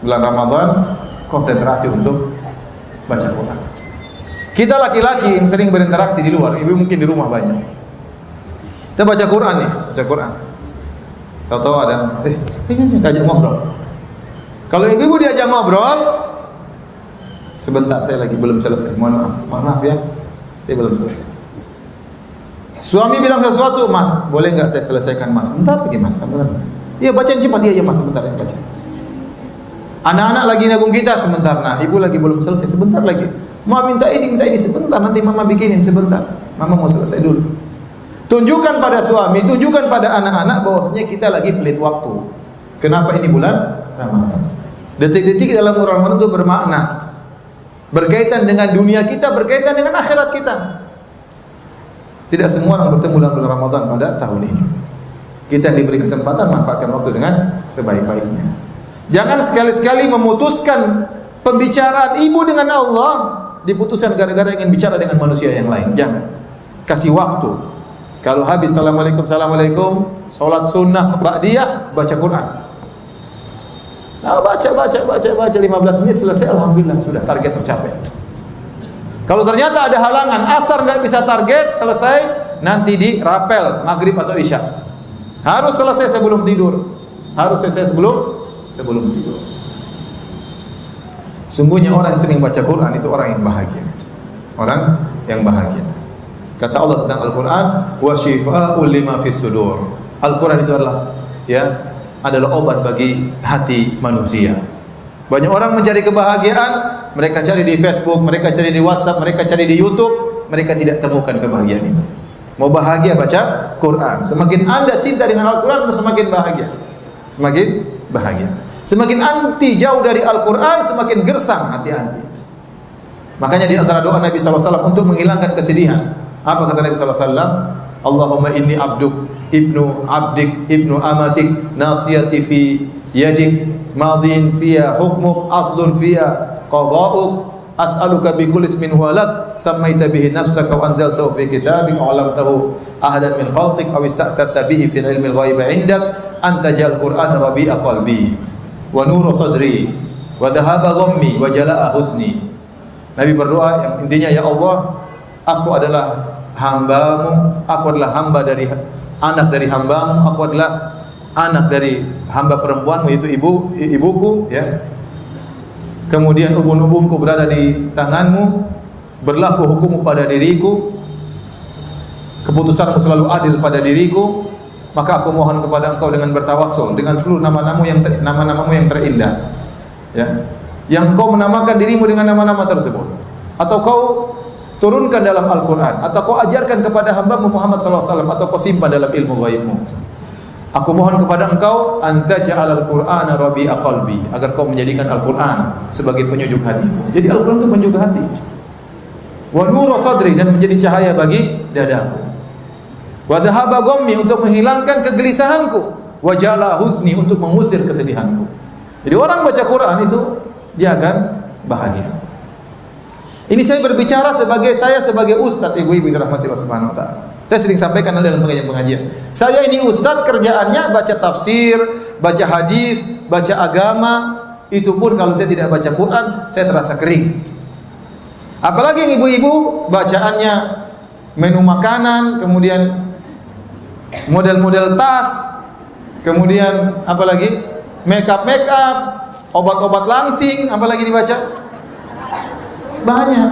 Bulan Ramadan konsentrasi untuk baca Quran. Kita laki-laki yang sering berinteraksi di luar, ibu mungkin di rumah banyak. Kita baca Quran nih, baca Quran. Tahu-tahu ada, ngajak ngobrol. Kalau ibu-ibu diajak ngobrol, sebentar saya lagi belum selesai. Mohon maaf ya, saya belum selesai. Suami bilang sesuatu, "Mas, boleh nggak saya selesaikan Mas?" "Bentar lagi Mas, sebentar." "Iya, bacain cepat." "Iya, Mas, sebentar ya, baca." Anak-anak lagi nagung kita, sebentar. Nah, ibu lagi belum selesai, sebentar lagi. "Ma minta ini sebentar, nanti mama bikinin sebentar. Mama mau selesai dulu." Tunjukkan pada suami, tunjukkan pada anak-anak bahwasanya kita lagi pelit waktu. Kenapa ini bulan Ramadan? Detik-detik dalam bulan Ramadan itu bermakna. Berkaitan dengan dunia kita, berkaitan dengan akhirat kita. Tidak semua orang bertemu dalam bulan Ramadan pada tahun ini. Kita diberi kesempatan manfaatkan waktu dengan sebaik-baiknya. Jangan sekali-sekali memutuskan pembicaraan ibu dengan Allah diputuskan gara-gara ingin bicara dengan manusia yang lain. Jangan. Kasih waktu. Kalau habis assalamualaikum, assalamualaikum, salat sunnah ba'diyah, baca Quran. Nah, baca 15 menit selesai, alhamdulillah sudah target tercapai. Kalau ternyata ada halangan, asar nggak bisa target, selesai nanti di rapel maghrib atau isya. Harus selesai sebelum tidur. Harus selesai sebelum tidur. Sungguhnya orang yang sering baca Quran itu orang yang bahagia. Orang yang bahagia. Kata Allah tentang Al-Quran, wa shifaa'un lima fis sudur. Al-Quran itu adalah obat bagi hati manusia. Banyak orang mencari kebahagiaan, mereka cari di Facebook, mereka cari di WhatsApp, mereka cari di YouTube, mereka tidak temukan kebahagiaan itu. Mau bahagia baca Quran. Semakin Anda cinta dengan Al-Quran, semakin bahagia. Semakin bahagia. Semakin anti jauh dari Al-Quran, semakin gersang hati anti. Makanya di antara doa Nabi SAW untuk menghilangkan kesedihan, apa kata Nabi SAW? Allahumma inni abduk, ibnu abdik, ibnu amatik, nasiyati fi yadik, madin fiya hukmuk, adlun fiya qada'uk, as'aluka bi kulli ismin walad sammaita bihi nafsaka wa anzaltahu fi kitabika wa 'allamtahu ahadan min khalqik aw ista'tharta bihi fi ilmi al-ghaib 'indak an taj'al qur'ana rabi'a qalbi wa nura sadri wa dhahaba ghammi wa jala'a husni. Nabi berdoa yang intinya, ya Allah, aku adalah hambamu, aku adalah hamba dari anak dari hambamu, aku adalah anak dari hamba perempuanmu, yaitu ibuku, ya. Kemudian ubun-ubunku berada di tanganmu, berlaku hukummu pada diriku, keputusanmu selalu adil pada diriku, maka aku mohon kepada engkau dengan bertawassul dengan seluruh nama-namamu yang terindah, ya, yang kau menamakan dirimu dengan nama-nama tersebut, atau kau turunkan dalam Al-Quran, atau kau ajarkan kepada hamba-Mu Muhammad SAW, atau kau simpan dalam ilmu ghaibmu. Aku mohon kepada engkau anta ja'alal Qur'ana rabi'a qalbi, agar kau menjadikan Al-Quran sebagai penyejuk hatiku. Jadi Al-Quran itu penyejuk hati. Wa nura sadri, dan menjadi cahaya bagi dadaku. Wa dhahaba ghammi, untuk menghilangkan kegelisahanku. Wa jala husni, untuk mengusir kesedihanku. Jadi orang baca Quran itu dia akan bahagia. Ini saya berbicara sebagai ustadz, ibu-ibu dirahmati Allah Subhanahu wa taala. Saya sering sampaikan dalam pengajian-pengajian. Saya ini ustadz, kerjaannya baca tafsir, baca hadis, baca agama. Itu pun kalau saya tidak baca Quran, saya terasa kering. Apalagi yang ibu-ibu bacaannya menu makanan, kemudian model-model tas, kemudian apalagi make-up, obat-obat langsing, apalagi dibaca? Banyak.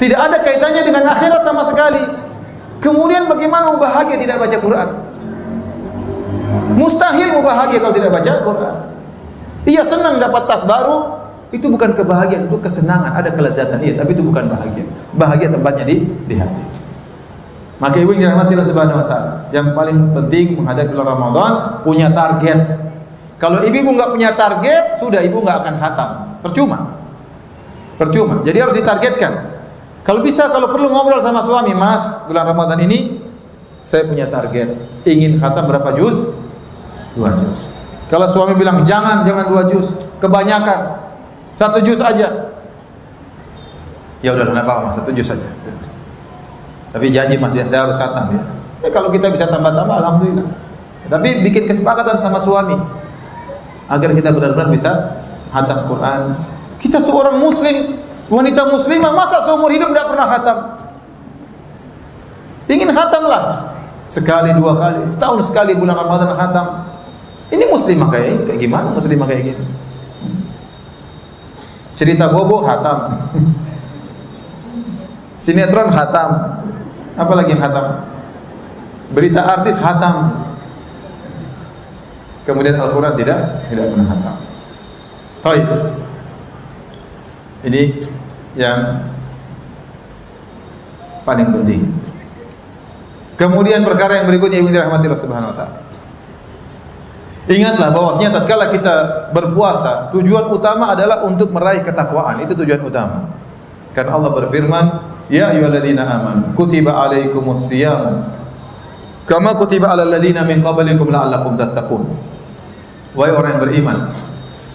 Tidak ada kaitannya dengan akhirat sama sekali. Kemudian bagaimana mau bahagia tidak baca Quran? Mustahil mau bahagia kalau tidak baca Quran. Iya, senang dapat tas baru, itu bukan kebahagiaan, itu kesenangan, ada kelezatan, iya, tapi itu bukan bahagia. Bahagia tempatnya di hati. Maka ibu yang dirahmati Allah Subhanahu wa taala, yang paling penting menghadapi bulan Ramadan punya target. Kalau ibu enggak punya target, sudah ibu enggak akan khatam. Percuma. Jadi harus ditargetkan. Kalau bisa, kalau perlu ngobrol sama suami, Mas, bulan Ramadan ini saya punya target, ingin khatam berapa juz? 2 juz. Kalau suami bilang jangan 2 juz, kebanyakan, 1 juz aja. Ya udah, kenapa Mas? 1 juz saja. Tapi janji Mas, ya, saya harus khatam, ya. Kalau kita bisa tambah-tambah, alhamdulillah. Tapi bikin kesepakatan sama suami agar kita benar-benar bisa khatam Quran. Kita seorang muslim, wanita muslimah, masa seumur hidup tidak pernah khatam? Ingin khatamlah sekali, 2 kali, setahun sekali bulan Ramadan khatam. Ini muslimah kayak gimana? Muslimah kayak gini. Cerita bobo khatam. Sinetron khatam. Apalagi yang khatam? Berita artis khatam. Kemudian Al-Quran tidak pernah khatam. Baik. Ini yang paling penting. Kemudian perkara yang berikutnya, ibu dirahmati Allah Subhanahu wa taala. Ingatlah bahwasanya tatkala kita berpuasa, tujuan utama adalah untuk meraih ketakwaan. Itu tujuan utama. Karena Allah berfirman, "Ya ayyuhalladzina amanu, kutiba alaikumus shiyam kama kutiba alal ladzina min qablikum la'allakum tattaqun." Wahai orang yang beriman,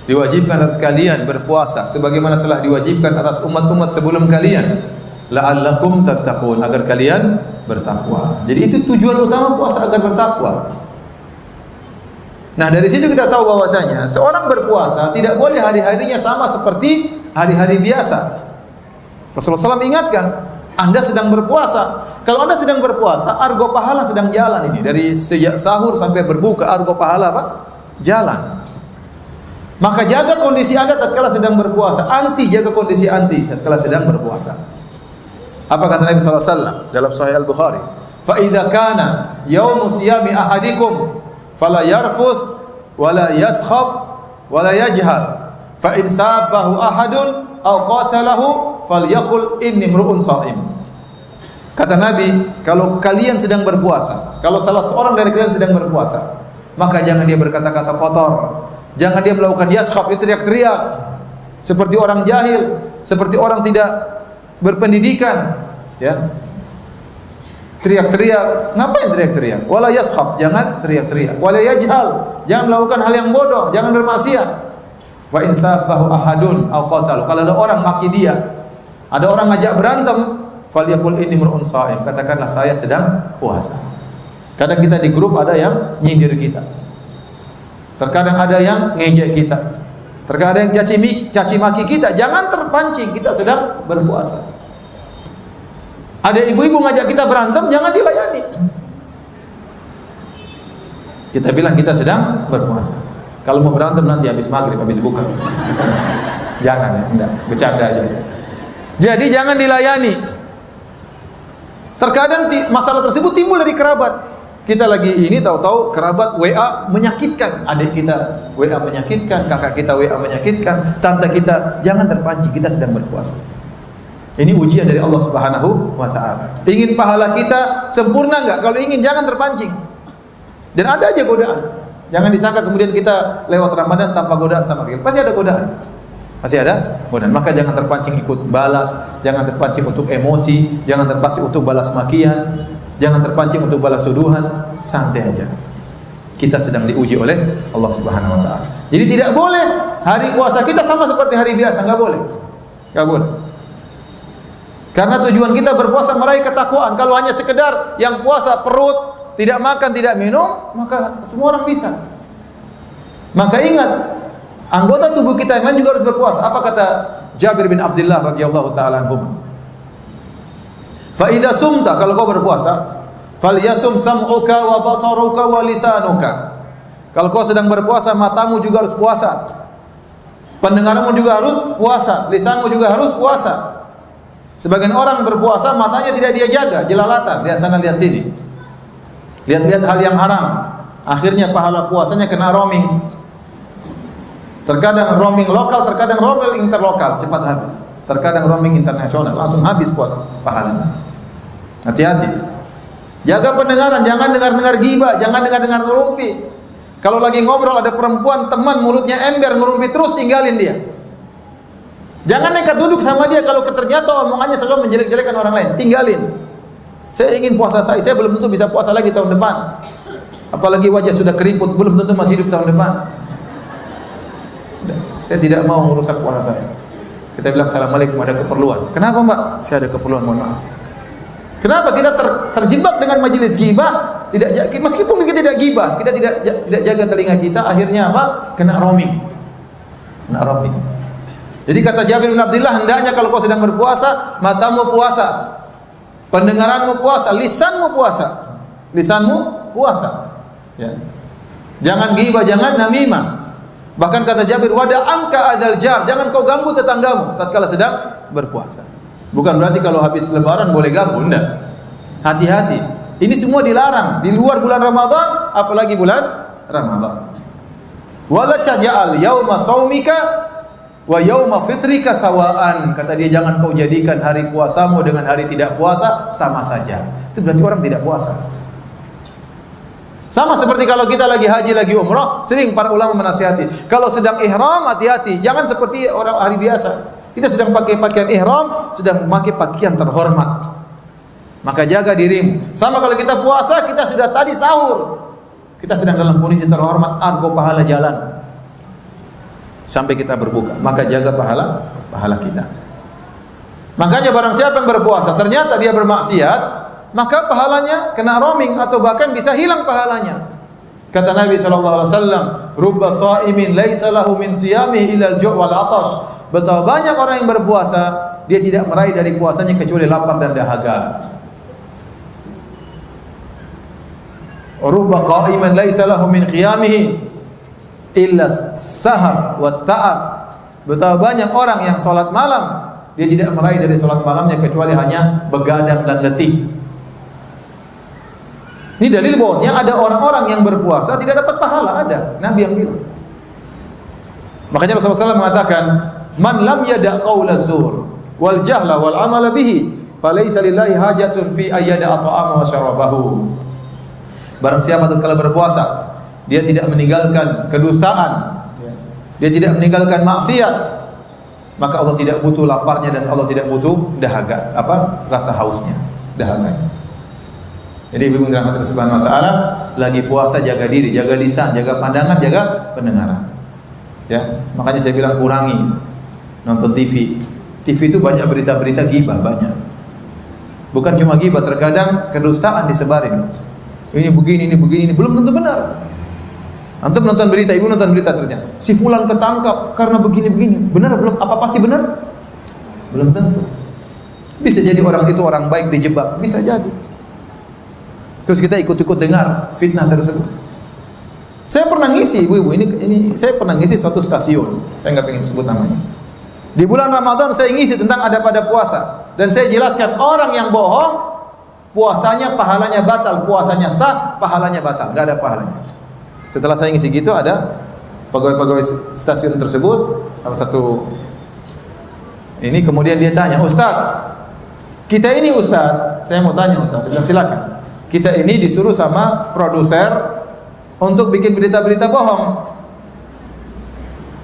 diwajibkan atas kalian berpuasa sebagaimana telah diwajibkan atas umat-umat sebelum kalian, la'allakum tattaqun, agar kalian bertakwa. Jadi itu tujuan utama puasa, agar bertakwa. Nah, dari situ kita tahu bahwasanya seorang berpuasa tidak boleh hari-harinya sama seperti hari-hari biasa. Rasulullah SAW ingatkan, Anda sedang berpuasa. Kalau Anda sedang berpuasa, argo pahala sedang jalan ini. Dari sejak sahur sampai berbuka, argo pahala apa? Jalan. Maka jaga kondisi Anda tatkala sedang berpuasa. Anti, jaga kondisi anti tatkala sedang berpuasa. Apa kata Nabi SAW dalam Sahih Al-Bukhari? Fa idza kana yaumu siyami ahadikum fala yarfuth wala yaskhab wala yajhal fa in sabahu ahadun aw qatalahu falyaqul inni mru'un shaim. Kata Nabi, kalau kalian sedang berpuasa, kalau salah seorang dari kalian sedang berpuasa, maka jangan dia berkata-kata kotor, jangan dia melakukan yaskhab, teriak-teriak seperti orang jahil, seperti orang tidak berpendidikan, ya. Teriak-teriak, ngapain teriak-teriak? Wala yaskhab, jangan teriak-teriak. Wala yajhal, jangan melakukan hal yang bodoh, jangan bermaksiat. Wa in sabahu ahadun aw qatalu, kalau ada orang maki dia, ada orang ngajak berantem, falyaqul inni mar'un shaim, katakanlah saya sedang puasa. Kadang kita di grup ada yang nyindir kita. Terkadang ada yang ngejek kita. Terkadang yang caci maki kita, jangan terpancing kita sedang berpuasa. Ada ibu-ibu ngajak kita berantem, jangan dilayani. Kita bilang kita sedang berpuasa. Kalau mau berantem nanti habis maghrib, habis buka. Jangan ya, enggak, bercanda aja. Jadi jangan dilayani. Terkadang masalah tersebut timbul dari kerabat. Kita lagi ini tahu-tahu kerabat WA menyakitkan, adik kita WA menyakitkan, kakak kita WA menyakitkan, tante kita, jangan terpancing, kita sedang berpuasa. Ini ujian dari Allah Subhanahu wa taala. Ingin pahala kita sempurna enggak? Kalau ingin jangan terpancing. Dan ada aja godaan. Jangan disangka kemudian kita lewat Ramadan tanpa godaan sama sekali. Pasti ada godaan. Pasti ada godaan. Maka jangan terpancing ikut balas, jangan terpancing untuk emosi, jangan terpancing untuk balas makian, jangan terpancing untuk balas tuduhan. Santai aja. Kita sedang diuji oleh Allah Subhanahu wa taala. Jadi tidak boleh hari puasa kita sama seperti hari biasa, enggak boleh. Enggak boleh. Karena tujuan kita berpuasa meraih ketakwaan. Kalau hanya sekedar yang puasa perut, tidak makan, tidak minum, maka semua orang bisa. Maka ingat, anggota tubuh kita yang lain juga harus berpuasa. Apa kata Jabir bin Abdullah radhiyallahu taala anhu? Fa idza sumta, kalau kau berpuasa, falyasum sam'uka wa basaruka wa lisanuka. Kalau kau sedang berpuasa, matamu juga harus puasa. Pendengaranmu juga harus puasa, lisanmu juga harus puasa. Sebagian orang berpuasa matanya tidak dia jaga, jelalatan, lihat sana lihat sini. Lihat-lihat hal yang haram. Akhirnya pahala puasanya kena roaming. Terkadang roaming lokal, terkadang roaming interlokal, cepat habis. Terkadang roaming internasional, langsung habis puasa pahalanya. Hati-hati. Jaga pendengaran, jangan dengar-dengar gibah, jangan dengar-dengar ngerumpi. Kalau lagi ngobrol ada perempuan teman mulutnya ember ngerumpi terus, tinggalin dia. Jangan nekat duduk sama dia kalau ternyata omongannya selalu menjelek-jelekan orang lain. Tinggalin. Saya ingin puasa saya belum tentu bisa puasa lagi tahun depan. Apalagi wajah sudah keriput, belum tentu masih hidup tahun depan. Saya tidak mau merusak puasa saya. Kita bilang assalamualaikum, ada keperluan. Kenapa mbak? Saya ada keperluan, mohon maaf. Kenapa kita terjebak dengan majelis ghibah? Meskipun kita tidak ghibah, kita tidak jaga telinga kita, akhirnya apa? Kena roaming. Kena roaming. Jadi kata Jabir bin Abdullah, hendaknya kalau kau sedang berpuasa, matamu puasa, pendengaranmu puasa, lisanmu puasa. Lisanmu puasa. Ya. Jangan ghibah, jangan namimah. Bahkan kata Jabir, wada angka adal jar, jangan kau ganggu tetanggamu tatkala sedang berpuasa. Bukan berarti kalau habis lebaran boleh ganggu, enggak. Hati-hati. Ini semua dilarang di luar bulan Ramadan, apalagi bulan Ramadan. Wala taj'al yauma shaumika wa yauma fitrika sawaan, kata dia, jangan kau jadikan hari puasamu dengan hari tidak puasa sama saja. Itu berarti orang tidak puasa. Sama seperti kalau kita lagi haji, lagi umrah, sering para ulama menasihati, kalau sedang ihram hati-hati, jangan seperti orang hari biasa. Kita sedang pakai pakaian ihram, sedang memakai pakaian terhormat. Maka jaga dirimu. Sama kalau kita puasa, kita sudah tadi sahur, kita sedang dalam kondisi terhormat, argo pahala jalan sampai kita berbuka, maka jaga pahala kita. Makanya barang siapa yang berpuasa ternyata dia bermaksiat, maka pahalanya kena roaming atau bahkan bisa hilang pahalanya. Kata Nabi sallallahu alaihi wasallam, "Rubba sha'imin laisa lahu min siyamihi illa al-ju' wal 'atash." Betapa banyak orang yang berpuasa, dia tidak meraih dari puasanya kecuali lapar dan dahaga. Rubba qa'iman laisa lahu min qiyamihi illa sahar wa ta'ab. Betapa banyak orang yang salat malam, dia tidak meraih dari salat malamnya kecuali hanya begadang dan letih. Ini dalil bahwasanya ada orang-orang yang berpuasa tidak dapat pahala, ada. Nabi yang bilang. Makanya Rasulullah SAW mengatakan, "Man lam yada' qaula zur wal jahla wal amala bihi, falaysa lillahi hajatun fi ayyada ta'ama wa syarabahu." Barang siapa tatkala berpuasa, dia tidak meninggalkan kedustaan, dia tidak meninggalkan maksiat, maka Allah tidak butuh laparnya dan Allah tidak butuh dahaga, rasa hausnya, dahaganya. Jadi ibu dirahmati Allah Subhanahu wa taala, lagi puasa jaga diri, jaga lisan, jaga pandangan, jaga pendengaran. Ya, makanya saya bilang kurangi nonton TV. TV itu banyak berita-berita ghibah, banyak. Bukan cuma ghibah, terkadang kedustaan disebarin. Ini begini, ini belum tentu benar. Antum nonton berita, ibu nonton berita ternyata si fulan ketangkap karena begini-begini. Benar belum? Apa pasti benar? Belum tentu. Bisa jadi orang itu orang baik dijebak, bisa jadi. Terus kita ikut-ikut dengar fitnah tersebut. Saya pernah ngisi, ibu-ibu, ini saya pernah ngisi suatu stasiun. Saya nggak pengen sebut namanya. Di bulan Ramadan saya ngisi tentang ada pada puasa dan saya jelaskan orang yang bohong puasanya pahalanya batal, puasanya sah, pahalanya batal, nggak ada pahalanya. Setelah saya ngisi gitu, ada pegawai-pegawai stasiun tersebut, salah satu ini kemudian dia tanya, "Ustaz, kita ini Ustaz, saya mau tanya Ustaz." Saya bilang, "Silakan." Kita ini disuruh sama produser untuk bikin berita-berita bohong.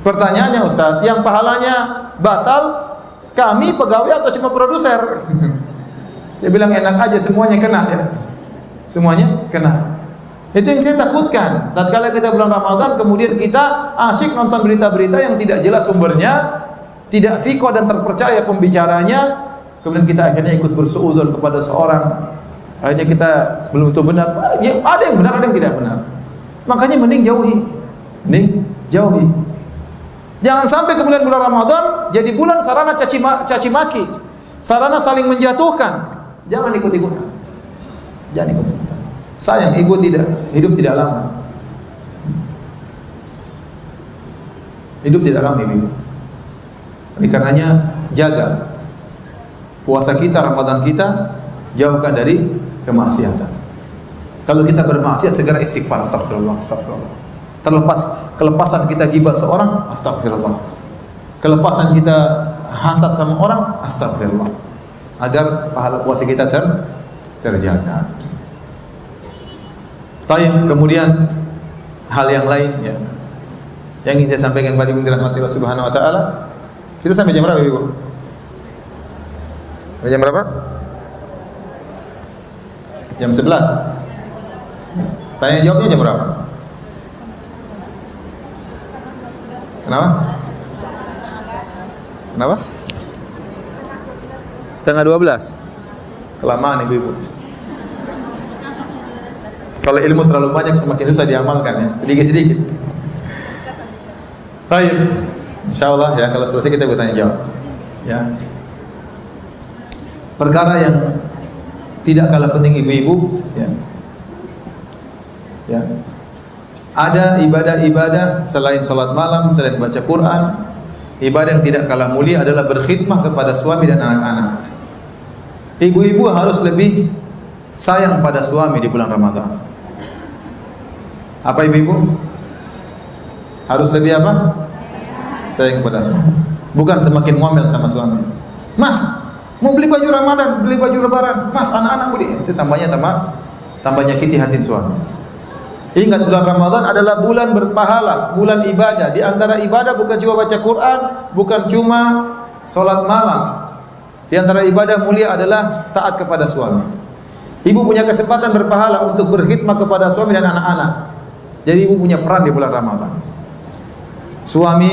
Pertanyaannya Ustaz, yang pahalanya batal kami pegawai atau cuma produser? Saya bilang enak aja, semuanya kena ya. Semuanya kena. Itu yang saya takutkan. Tatkala kita bulan Ramadan kemudian kita asyik nonton berita-berita yang tidak jelas sumbernya, tidak siko dan terpercaya pembicaranya, kemudian kita akhirnya ikut bersuudzon kepada seorang. Akhirnya kita belum tentu benar. Ya, ada yang benar, ada yang tidak benar. Makanya mending jauhi. Mending jauhi. Jangan sampai kemudian bulan Ramadan jadi bulan sarana caci maki, sarana saling menjatuhkan. Jangan ikut-ikutan. Jangan ikut-ikutan. Sayang hidup tidak lama. Hidup tidak lama, ibu. Oleh karenanya jaga puasa kita, Ramadan kita, jauhkan dari kemaksiatan. Kalau kita bermaksiat segera istighfar, astagfirullah, astagfirullah. Kelepasan kita ghibah seorang, astagfirullah. Kelepasan kita hasad sama orang, astagfirullah. Agar pahala puasa kita terjaga. Baik, kemudian hal yang lain ya, yang ingin saya sampaikan kepada ibu dirahmati Allah Subhanahu wa taala. Kita sampai jam berapa, Ibu? Jam berapa? Jam 11. Tanya jawabnya jam berapa? Kenapa? Kenapa? Setengah 12. Kelamaan, ibu-ibu. Kalau ilmu terlalu banyak semakin susah diamalkan ya, sedikit-sedikit. Baik. Insyaallah ya, kalau selesai kita bertanya jawab. Ya. Perkara yang tidak kalah penting ibu-ibu ya. Ya. Ada ibadah-ibadah selain salat malam, selain baca Quran. Ibadah yang tidak kalah mulia adalah berkhidmah kepada suami dan anak-anak. Ibu-ibu harus lebih sayang pada suami di bulan Ramadan. Apa ibu-ibu? Harus lebih apa? Sayang kepada suami. Bukan semakin ngomel sama suami. Mas, mau beli baju Ramadan, beli baju Lebaran. Mas, anak-anak beli. Itu tambah nyakiti hati suami. Ingat bulan Ramadan adalah bulan berpahala, bulan ibadah. Di antara ibadah bukan cuma baca Quran, bukan cuma salat malam. Di antara ibadah mulia adalah taat kepada suami. Ibu punya kesempatan berpahala untuk berkhidmat kepada suami dan anak-anak. Jadi ibu punya peran di bulan Ramadan. Suami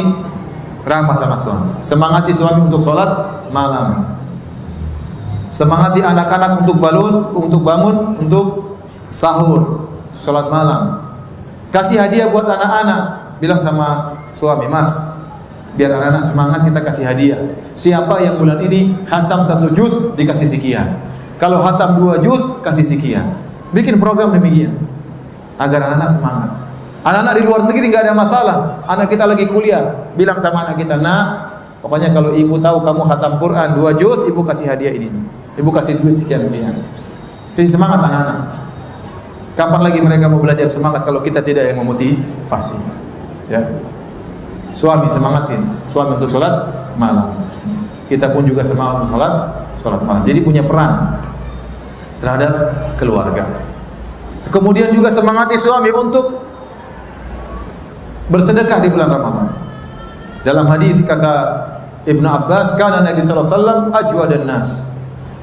ramah sama suami, semangati suami untuk sholat malam. Semangati anak-anak untuk bangun untuk sahur, salat malam. Kasih hadiah buat anak-anak. Bilang sama suami, Mas, biar anak-anak semangat kita kasih hadiah. Siapa yang bulan ini hatam 1 juz dikasih sekian. Kalau hatam 2 juz kasih sekian. Bikin program demikian agar anak-anak semangat. Anak-anak di luar negeri enggak ada masalah. Anak kita lagi kuliah, bilang sama anak kita, "Nak, pokoknya kalau ibu tahu kamu hatam Quran 2 juz, ibu kasih hadiah ini. Ibu kasih duit sekian-sekian." Jadi semangat anak-anak. Kapan lagi mereka mau belajar semangat kalau kita tidak yang memotivasi? Ya. Suami semangatin, suami untuk salat malam. Kita pun juga semangat untuk salat malam. Jadi punya peran terhadap keluarga. Kemudian juga semangati suami untuk bersedekah di bulan Ramadan. Dalam hadis kata Ibnu Abbas, "Kana Nabi sallallahu alaihi wasallam ajwadan nas."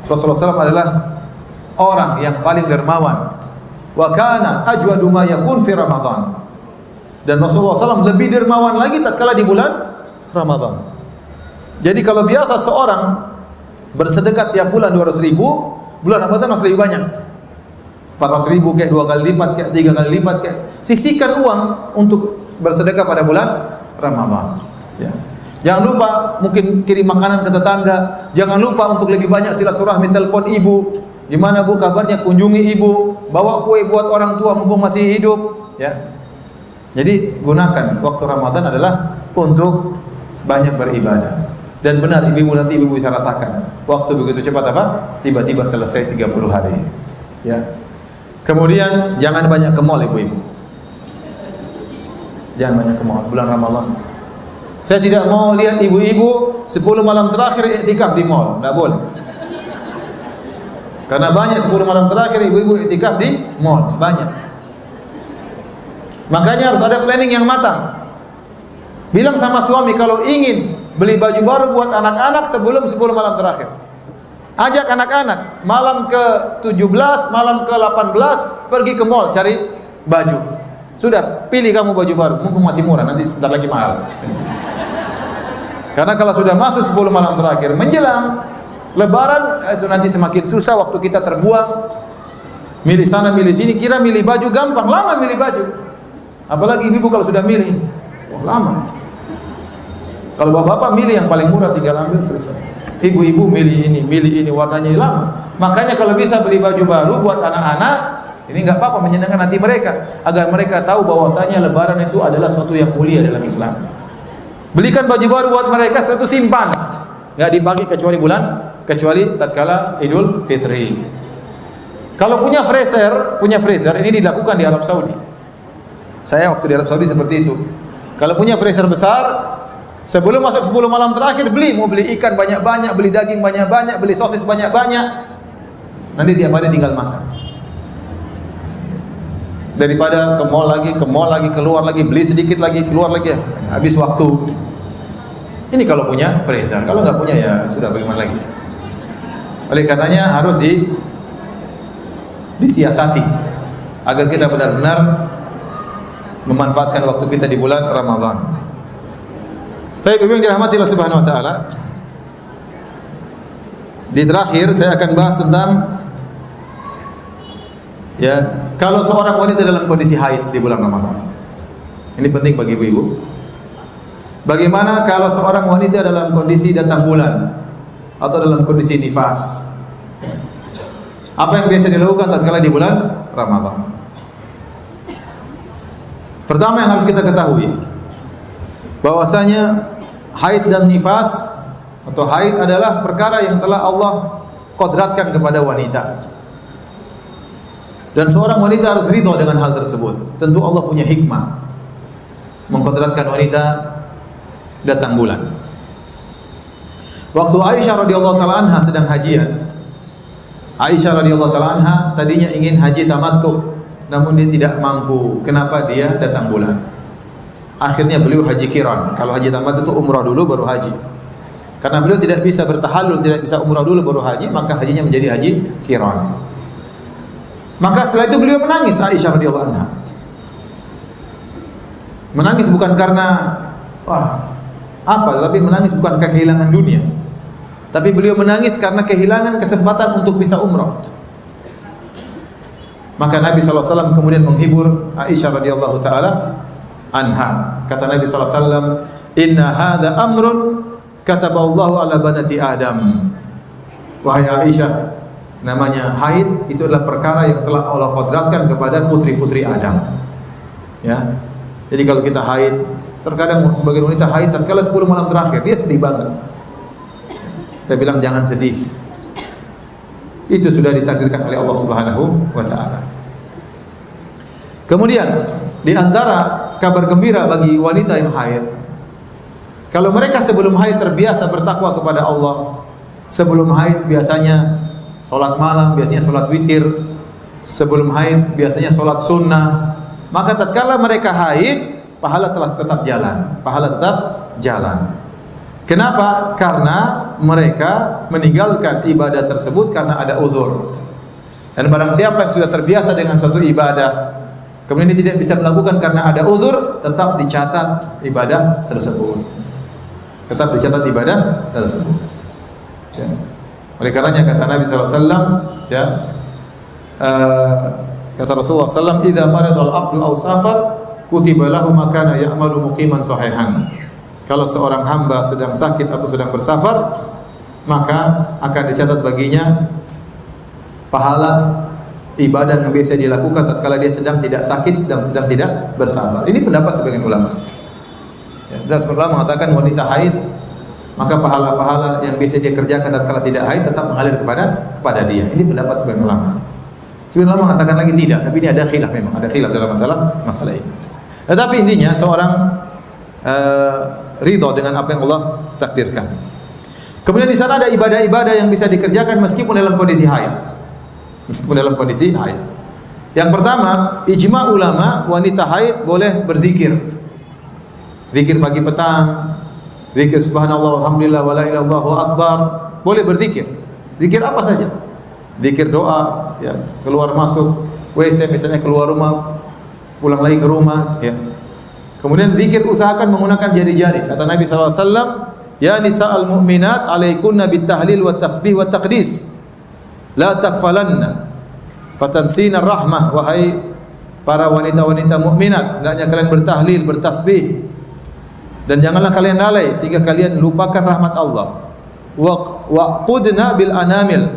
Rasulullah SAW adalah orang yang paling dermawan. Wa kana ajwadu ma yakun fi Ramadan. Dan Rasulullah SAW lebih dermawan lagi tatkala di bulan Ramadan. Jadi kalau biasa seorang bersedekah tiap bulan 200.000, bulan Ramadan harus lebih banyak. 400.000 kayak 2 kali lipat kayak 3 kali lipat kayak. Sisihkan uang untuk bersedekah pada bulan Ramadan. Ya. Jangan lupa mungkin kirim makanan ke tetangga. Jangan lupa untuk lebih banyak silaturahmi, telepon ibu. Gimana Bu kabarnya? Kunjungi ibu. Bawa kue buat orang tua mumpung masih hidup. Ya. Jadi gunakan waktu Ramadan adalah untuk banyak beribadah. Dan benar ibu nanti ibu bisa rasakan. Waktu begitu cepat apa? Tiba-tiba selesai 30 hari. Ya. Kemudian jangan banyak ke mall ibu-ibu. Jangan banyak ke mall bulan Ramadan. Saya tidak mau lihat ibu-ibu 10 malam terakhir iktikaf di mall, enggak boleh. Karena banyak 10 malam terakhir ibu-ibu iktikaf di mall, banyak. Makanya harus ada planning yang matang. Bilang sama suami kalau ingin beli baju baru buat anak-anak sebelum 10 malam terakhir. Ajak anak-anak malam ke 17, malam ke 18 pergi ke mall cari baju. Sudah, pilih kamu baju baru, mumpung masih murah, nanti sebentar lagi mahal. Karena kalau sudah masuk 10 malam terakhir menjelang Lebaran itu nanti semakin susah, waktu kita terbuang. Milih sana milih sini, kira milih baju gampang, lama milih baju. Apalagi ibu kalau sudah milih, lama. Kalau bapak-bapak milih yang paling murah tinggal ambil selesai. Ibu-ibu milih ini warnanya lama. Makanya kalau bisa beli baju baru buat anak-anak, ini enggak apa-apa, menyenangkan hati mereka agar mereka tahu bahwasanya Lebaran itu adalah suatu yang mulia dalam Islam. Belikan baju baru buat mereka, setelah itu simpan. Enggak dipakai kecuali tatkala Idul Fitri. Kalau punya freezer ini dilakukan di Arab Saudi. Saya waktu di Arab Saudi seperti itu. Kalau punya freezer besar, sebelum masuk 10 malam terakhir mau beli ikan banyak-banyak, beli daging banyak-banyak, beli sosis banyak-banyak. Nanti tiap hari tinggal masak. Daripada ke mall lagi, keluar lagi, beli sedikit lagi, keluar lagi, habis waktu. Ini kalau punya freezer, kalau nggak punya ya sudah, bagaimana lagi. Oleh karenanya harus disiasati agar kita benar-benar memanfaatkan waktu kita di bulan Ramadan. Tapi yang dirahmati Allah Subhanahu wa taala, di terakhir saya akan bahas tentang kalau seorang wanita dalam kondisi haid di bulan Ramadan. Ini penting bagi ibu-ibu. Bagaimana kalau seorang wanita dalam kondisi datang bulan atau dalam kondisi nifas? Apa yang biasa dilakukan tatkala di bulan Ramadan? Pertama yang harus kita ketahui bahwasanya haid dan nifas atau haid adalah perkara yang telah Allah kodratkan kepada wanita. Dan seorang wanita harus ridha dengan hal tersebut. Tentu Allah punya hikmah mengkodratkan wanita datang bulan. Waktu Aisyah radhiyallahu taala anha sedang hajian, Aisyah radhiyallahu taala anha tadinya ingin haji tamattu, namun dia tidak mampu. Kenapa? Dia datang bulan. Akhirnya beliau haji qiran. Kalau haji tamattu itu umrah dulu baru haji. Karena beliau tidak bisa bertahallul, tidak bisa umrah dulu baru haji, maka hajinya menjadi haji qiran. Maka setelah itu beliau menangis, Aisyah radhiyallahu anha. Menangis bukan karena tapi menangis bukan karena kehilangan dunia, tapi beliau menangis karena kehilangan kesempatan untuk bisa umrah. Maka Nabi SAW kemudian menghibur Aisyah radhiyallahu taala anha. Kata Nabi SAW, "Inna hadza amrun kataballahu ala banati Adam." Wahai Aisyah, namanya haid itu adalah perkara yang telah Allah qadratkan kepada putri-putri Adam. Ya. Jadi kalau kita haid, terkadang sebagian wanita haid tatkala 10 malam terakhir dia sedih banget. Kita bilang jangan sedih. Itu sudah ditakdirkan oleh Allah Subhanahu wa taala. Kemudian di antara kabar gembira bagi wanita yang haid, kalau mereka sebelum haid terbiasa bertakwa kepada Allah, sebelum haid biasanya salat malam, biasanya salat witir, sebelum haid biasanya salat sunnah, maka tatkala mereka haid, pahala telah tetap jalan, pahala tetap jalan. Kenapa? Karena mereka meninggalkan ibadah tersebut karena ada uzur. Dan barang siapa yang sudah terbiasa dengan suatu ibadah, kemudian dia tidak bisa melakukan karena ada uzur, tetap dicatat ibadah tersebut. Tetap dicatat ibadah tersebut. Ya. Oleh karenanya kata Nabi SAW, ya, kata Rasulullah SAW, "Idza maradal abdu aw safar, kutiba lahu ma kana ya'malu muqiman sahihan." Kalau seorang hamba sedang sakit atau sedang bersafar, maka akan dicatat baginya pahala ibadah yang biasa dilakukan tatkala dia sedang tidak sakit dan sedang tidak bersafar. Ini pendapat sebagian ulama. Ya, dan sebagian ulama mengatakan wanita haid, maka pahala-pahala yang biasa dia kerjakan tatkala tidak haid tetap mengalir kepada dia. Ini pendapat sebagian ulama. Sebagian ulama mengatakan lagi tidak, tapi ini ada khilaf memang, ada khilaf dalam masalah ini. Tetapi intinya seorang ridho dengan apa yang Allah takdirkan. Kemudian di sana ada ibadah-ibadah yang bisa dikerjakan meskipun dalam kondisi haid. Meskipun dalam kondisi haid. Yang pertama, ijma ulama wanita haid boleh berzikir. Zikir pagi petang, zikir subhanallah walhamdulillah wala ilaha illallah akbar, boleh berzikir. Zikir apa saja. Zikir doa, ya, keluar masuk WC misalnya, keluar rumah, pulang lagi ke rumah, ya. Kemudian zikir usahakan menggunakan jari-jari. Kata Nabi SAW, "Ya nisa'al mu'minat alaikunna bitahlil wa tasbih wa taqdis. La takfalanna fatansina rahmah." Wahai para wanita-wanita mukminat, hendaknya kalian bertahlil, bertasbih, dan janganlah kalian lalai sehingga kalian lupakan rahmat Allah. Wa qudna bil anamil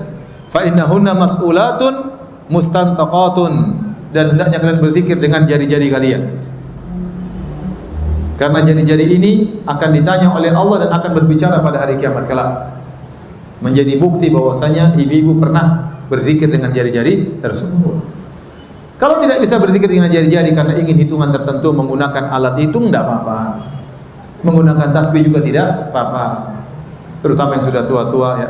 fa innahunna mas'ulatun mustantaqatun, dan hendaknya kalian berzikir dengan jari-jari kalian. Karena jari-jari ini akan ditanya oleh Allah dan akan berbicara pada hari kiamat kelak. Menjadi bukti bahwasanya ibu-ibu pernah berzikir dengan jari-jari tersebut. Kalau tidak bisa berzikir dengan jari-jari karena ingin hitungan tertentu menggunakan alat hitung, tidak apa-apa. Menggunakan tasbih juga tidak apa-apa. Terutama yang sudah tua-tua, ya.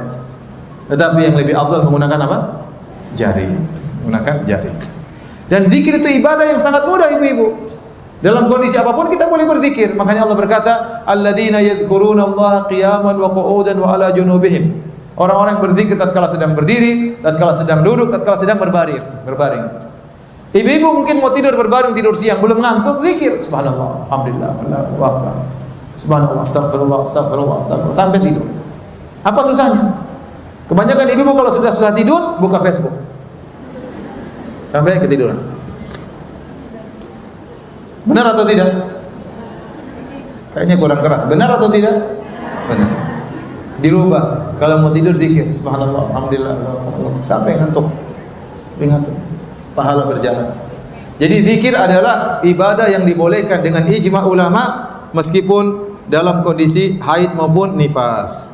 Tetapi yang lebih afdal menggunakan apa? Jari. Menggunakan jari. Dan zikir itu ibadah yang sangat mudah, ibu-ibu. Dalam kondisi apapun kita boleh berzikir. Makanya Allah berkata, "Alladzina yadhkurunallaha qiyaman wa qu'udan wa 'ala junubihim." Orang-orang yang berzikir tatkala sedang berdiri, tatkala sedang duduk, tatkala sedang berbaring. Ibu-ibu mungkin mau tidur berbaring, tidur siang, belum ngantuk, zikir subhanallah, alhamdulillah, Allahu akbar. Subhanallah, astagfirullah, astagfirullah, astagfirullah, sampai tidur. Apa susahnya? Kebanyakan ibu-ibu kalau sudah tidur, buka Facebook. Sampai ketiduran. Benar atau tidak? Kayaknya kurang keras. Benar atau tidak? Benar. Dirubah. Kalau mau tidur zikir subhanallah, alhamdulillah, sampai ngantuk. Sampai ngantuk. Pahala berjalan. Jadi zikir adalah ibadah yang dibolehkan dengan ijma ulama meskipun dalam kondisi haid maupun nifas.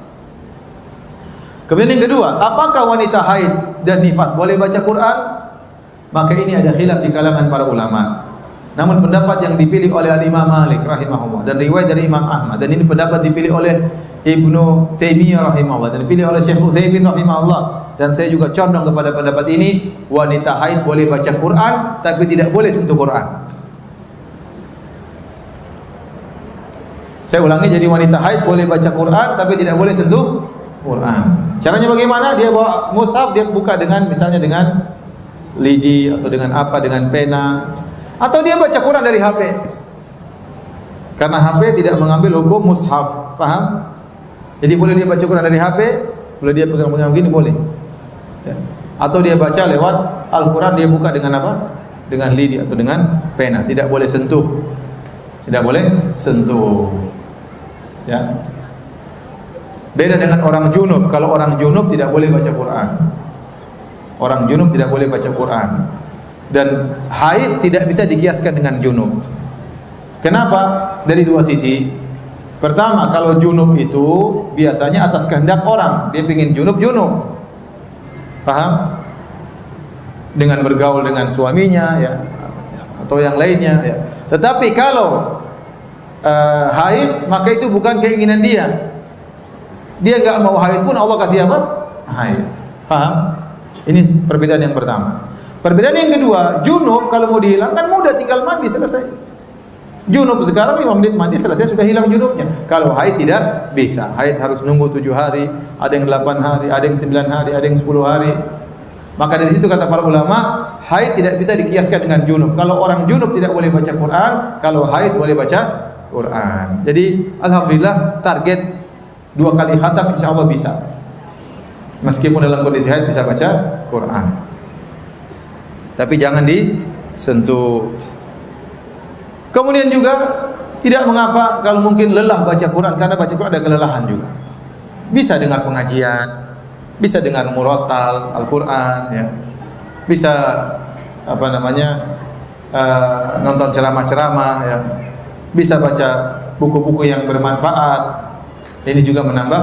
Kemudian yang kedua, apakah wanita haid dan nifas boleh baca Quran? Maka ini ada khilaf di kalangan para ulama. Namun pendapat yang dipilih oleh Al-Imam Malik rahimahullah dan riwayat dari Imam Ahmad, dan ini pendapat dipilih oleh Ibnu Taimiyah rahimahullah dan dipilih oleh Syekh Utsaimin rahimahullah, dan saya juga condong kepada pendapat ini, wanita haid boleh baca Quran tapi tidak boleh sentuh Quran. Saya ulangi, jadi wanita haid boleh baca Quran tapi tidak boleh sentuh Quran. Caranya bagaimana? Dia bawa mushaf, dia buka dengan misalnya dengan lidi atau dengan apa, dengan pena, atau dia baca Quran dari HP. Karena HP tidak mengambil hukum mushaf, paham? Jadi boleh dia baca Quran dari HP Boleh dia pegang-pegang begini boleh. Ya. Atau dia baca lewat Al-Quran, dia buka dengan apa? Dengan lidi atau dengan pena. Tidak boleh sentuh. Tidak boleh sentuh. Ya. Beda dengan orang junub. Kalau orang junub tidak boleh baca Quran. Orang junub tidak boleh baca Quran. Dan haid tidak bisa dikiaskan dengan junub. Kenapa? Dari dua sisi. Pertama, kalau junub itu biasanya atas kehendak orang. Dia ingin junub. Paham? Dengan bergaul dengan suaminya ya, atau yang lainnya ya. Tetapi kalau haid, maka itu bukan keinginan dia. Dia enggak mau haid pun Allah kasih apa? Haid. Paham? Ini perbedaan yang pertama. Perbedaan yang kedua, junub kalau mau dihilangkan mudah, tinggal mandi selesai. Junub sekarang 5 menit mandi selesai, sudah hilang junubnya. Kalau haid tidak bisa. Haid harus nunggu 7 hari, ada yang 8 hari, ada yang 9 hari, ada yang 10 hari. Maka dari situ kata para ulama, haid tidak bisa dikiaskan dengan junub. Kalau orang junub tidak boleh baca Quran, kalau haid boleh baca Quran. Jadi alhamdulillah target 2 kali khatam insyaallah bisa. Meskipun dalam kondisi haid bisa baca Quran. Tapi jangan disentuh. Kemudian juga tidak mengapa kalau mungkin lelah baca Quran, karena baca Quran ada kelelahan juga. Bisa dengar pengajian, bisa dengar murattal Al-Quran, ya. Bisa nonton ceramah-ceramah, ya. Bisa baca buku-buku yang bermanfaat. Ini juga menambah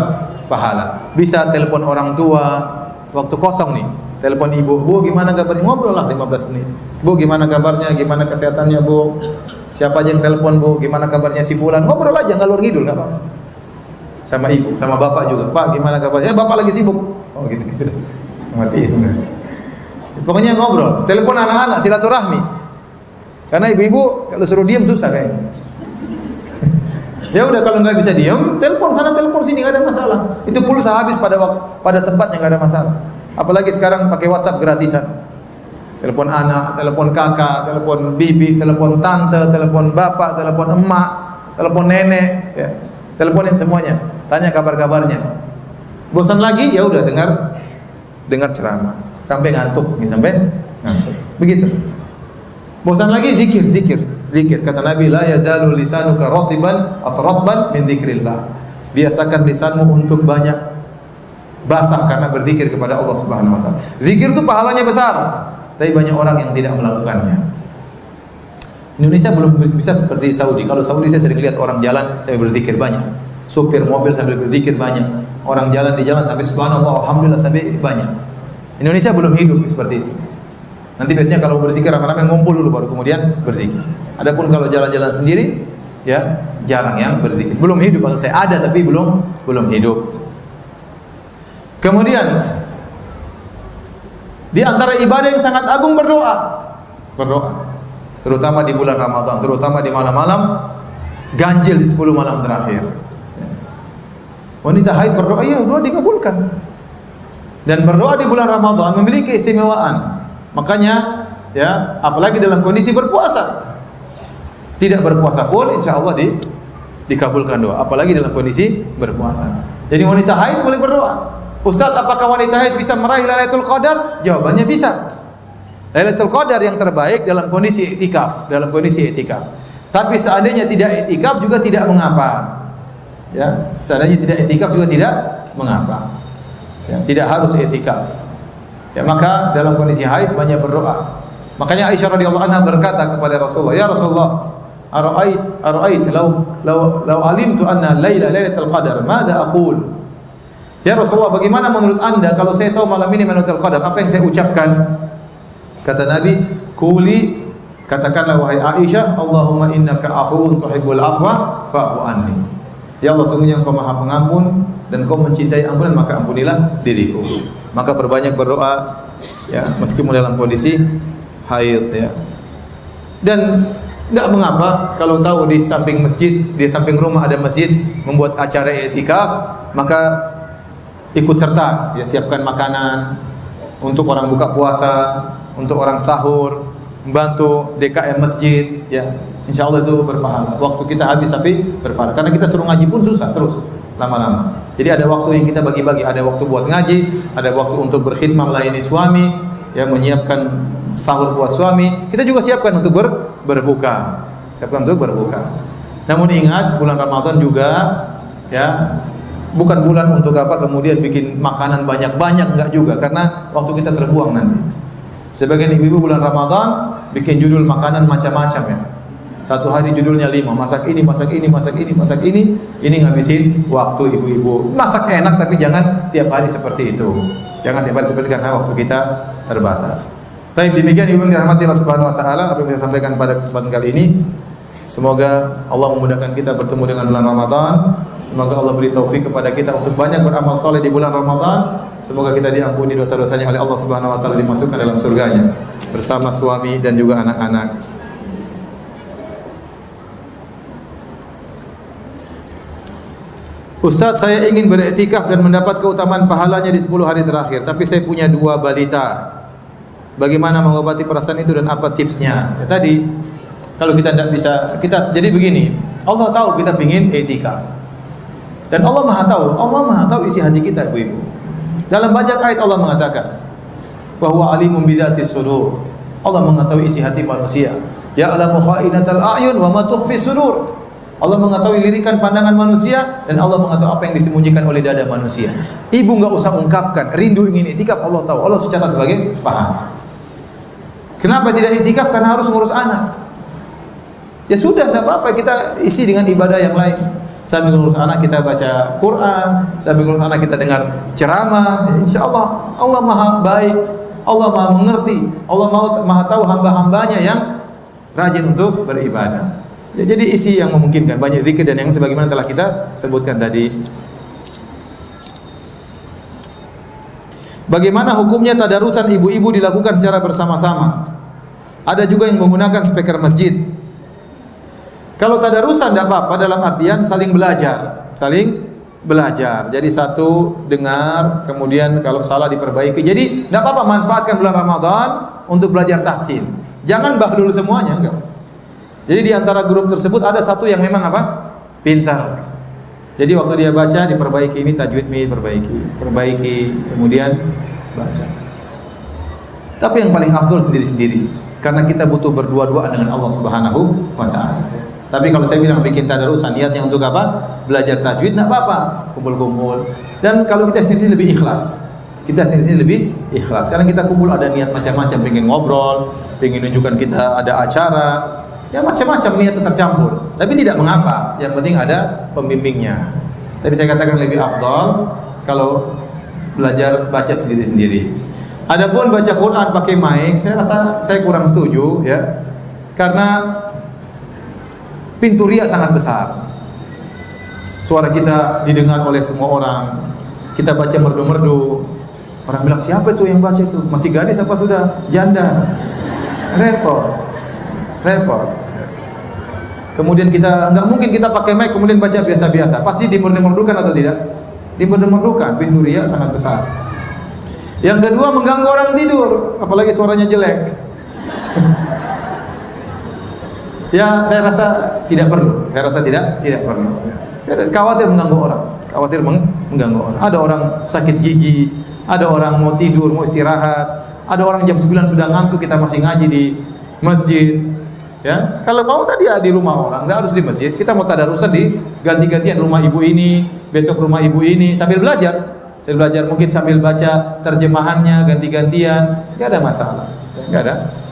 pahala. Bisa telepon orang tua waktu kosong nih. Telepon ibu, "Bu, gimana kabarnya?" Ngobrol lah 15 menit. "Bu, gimana kabarnya? Gimana kesehatannya, Bu? Siapa aja yang telepon, Bu? Gimana kabarnya si fulan?" Ngobrol aja, ngalur ngidul, enggak apa-apa. Sama ibu, sama bapak juga. "Pak, gimana kabarnya?" Bapak lagi sibuk." Oh, gitu sudah. Matiin. Pokoknya ngobrol, telepon anak-anak, silaturahmi. Karena ibu-ibu kalau suruh diam susah kayaknya. Ya udah, kalau nggak bisa diam, telepon sana, telepon sini, nggak ada masalah. Itu pulsa habis pada tempatnya, nggak ada masalah. Apalagi sekarang pakai WhatsApp gratisan. Telepon anak, telepon kakak, telepon bibi, telepon tante, telepon bapak, telepon emak, telepon nenek, ya. Teleponin semuanya, tanya kabar-kabarnya. Bosan lagi, ya udah dengar ceramah sampai ngantuk, sampai ngantuk. Begitu. Bosan lagi, zikir. Kata Nabi, la yazalu lisanuka ratiban atau ratban min dzikrillah. Biasakan lisanmu untuk banyak basah karena berzikir kepada Allah Subhanahu wa taala. Zikir itu pahalanya besar, tapi banyak orang yang tidak melakukannya. Indonesia belum bisa seperti Saudi. Kalau Saudi saya sering lihat orang jalan sambil berzikir banyak. Supir mobil sambil berzikir banyak. Orang jalan di jalan sampai subhanallah, alhamdulillah sampai banyak. Indonesia belum hidup seperti itu. Nanti biasanya kalau berzikir rame-rame ngumpul dulu baru kemudian berzikir. Adapun kalau jalan-jalan sendiri ya jarang yang berzikir. Belum hidup, maksud saya ada tapi belum hidup. Kemudian di antara ibadah yang sangat agung berdoa. Terutama di bulan Ramadan, terutama di malam-malam ganjil di 10 malam terakhir. Wanita haid berdoa, ya doa dikabulkan. Dan berdoa di bulan Ramadan memiliki keistimewaan. Makanya ya, apalagi dalam kondisi berpuasa. Tidak berpuasa pun insyaallah dikabulkan doa, apalagi dalam kondisi berpuasa. Jadi wanita haid boleh berdoa. Ustaz, apakah wanita haid bisa meraih Lailatul Qadar? Jawabannya bisa. Lailatul Qadar yang terbaik dalam kondisi i'tikaf, Tapi seandainya tidak i'tikaf juga tidak mengapa. Ya, seandainya tidak i'tikaf juga tidak mengapa. Ya, tidak harus i'tikaf. Ya, maka dalam kondisi haid banyak berdoa. Makanya Aisyah radhiyallahu anha berkata kepada Rasulullah, "Ya Rasulullah, ara'ait law alimtu anna lailatul qadar, madza aqul?" Ya Rasulullah, bagaimana menurut Anda kalau saya tahu malam ini Lailatul Qadar, apa yang saya ucapkan? Kata Nabi, "Quli," katakanlah wahai Aisyah, "Allahumma innaka afuwun tuhibbul afwa fa'fu anni." Ya Allah, sungguhnya Engkau Maha Pengampun dan Engkau mencintai ampunan, maka ampunilah diriku. Maka perbanyak berdoa ya, meskipun dalam kondisi haid ya. Dan enggak mengapa kalau tahu di samping masjid, di samping rumah ada masjid membuat acara i'tikaf, maka ikut serta, ya, siapkan makanan untuk orang buka puasa, untuk orang sahur, membantu DKM masjid, ya. Insyaallah itu berpahala. Waktu kita habis tapi berpahala. Karena kita suruh ngaji pun susah terus lama-lama. Jadi ada waktu yang kita bagi-bagi, ada waktu buat ngaji, ada waktu untuk berkhidmah melayani suami, ya menyiapkan sahur buat suami. Kita juga siapkan untuk berbuka. Siapkan untuk berbuka. Namun ingat, bulan Ramadan juga ya bukan bulan untuk apa kemudian bikin makanan banyak-banyak, enggak juga, karena waktu kita terbuang nanti. Sebagian ibu-ibu bulan Ramadan bikin judul makanan macam-macam ya. Satu hari judulnya 5, masak ini, masak ini, masak ini, masak ini. Ini ngabisin waktu ibu-ibu. Masak enak tapi jangan tiap hari seperti itu. Jangan tiap hari seperti itu karena waktu kita terbatas. Baik, demikian ibu yang dirahmati Allah Subhanahu wa taala apa yang saya sampaikan pada kesempatan kali ini. Semoga Allah memudahkan kita bertemu dengan bulan Ramadan. Semoga Allah beri taufik kepada kita untuk banyak beramal saleh di bulan Ramadan. Semoga kita diampuni dosa-dosanya oleh Allah Subhanahu wa taala, dimasukkan dalam surganya bersama suami dan juga anak-anak. Ustaz, saya ingin beriktikaf dan mendapat keutamaan pahalanya di 10 hari terakhir, tapi saya punya 2 balita. Bagaimana mengobati perasaan itu dan apa tipsnya? Ya, tadi kalau kita tidak bisa, jadi begini. Allah tahu kita ingin iktikaf. Dan Allah Maha tahu isi hati kita, ibu-ibu. Dalam banyak ayat Allah mengatakan bahwa alimun bidzatis sudur. Allah mengetahui isi hati manusia. Ya'lamu kha'inatal a'yun wa ma tukhfis sudur. Allah mengetahui lirikan pandangan manusia dan Allah mengetahui apa yang disembunyikan oleh dada manusia. Ibu enggak usah ungkapkan rindu ingin iktikaf, Allah tahu. Allah secara sebagai paham. Kenapa tidak iktikaf? Karena harus ngurus anak. Ya sudah, tidak apa-apa, kita isi dengan ibadah yang lain. Sambil ngurus anak kita baca Quran, sambil ngurus anak kita dengar ceramah. Insyaallah Allah Maha baik, Allah Maha mengerti, Allah Maha tahu hamba-hambanya yang rajin untuk beribadah. Ya, jadi isi yang memungkinkan, banyak zikir dan yang sebagaimana telah kita sebutkan tadi. Bagaimana hukumnya tadarusan ibu-ibu dilakukan secara bersama-sama? Ada juga yang menggunakan speaker masjid. Kalau tadarusan tidak apa-apa, dalam artian saling belajar. Jadi satu dengar, kemudian kalau salah diperbaiki. Jadi tidak apa-apa, manfaatkan bulan Ramadan untuk belajar tahsin. Jangan bahlul semuanya, enggak. Jadi di antara grup tersebut ada satu yang memang apa? Pintar. Jadi waktu dia baca diperbaiki, ini tajwid perbaiki, kemudian baca. Tapi yang paling afdol sendiri-sendiri, karena kita butuh berdua-duaan dengan Allah Subhanahu wa taala. Tapi kalau saya bilang bikin tadarusan, niatnya untuk apa? Belajar tajwid, enggak apa-apa, kumpul-kumpul. Dan kalau kita sendiri lebih ikhlas. Karena kita kumpul ada niat macam-macam, pengen ngobrol, pengen nunjukkan kita ada acara. Ya macam-macam niat tercampur, tapi tidak mengapa. Yang penting ada pembimbingnya. Tapi saya katakan lebih afdal kalau belajar baca sendiri-sendiri. Adapun baca Quran pakai mic, saya rasa saya kurang setuju ya. Karena pintu riya sangat besar. Suara kita didengar oleh semua orang. Kita baca merdu-merdu. Orang bilang, siapa itu yang baca itu? Masih gadis apa sudah janda? Repot. Kemudian kita nggak mungkin kita pakai mic kemudian baca biasa-biasa. Pasti dimerdu-merdukan atau tidak? Dimerdu-merdukan. Pintu riya sangat besar. Yang kedua, mengganggu orang tidur, apalagi suaranya jelek. Ya, saya rasa tidak perlu. Saya khawatir mengganggu orang. Ada orang sakit gigi, ada orang mau tidur, mau istirahat, ada orang jam 9 sudah ngantuk, kita masih ngaji di masjid. Ya, kalau mau tadi di rumah orang, enggak harus di masjid. Kita mau tadarusan di ganti-gantian, rumah ibu ini, besok rumah ibu ini, sambil belajar. Mungkin sambil baca terjemahannya ganti-gantian, enggak ada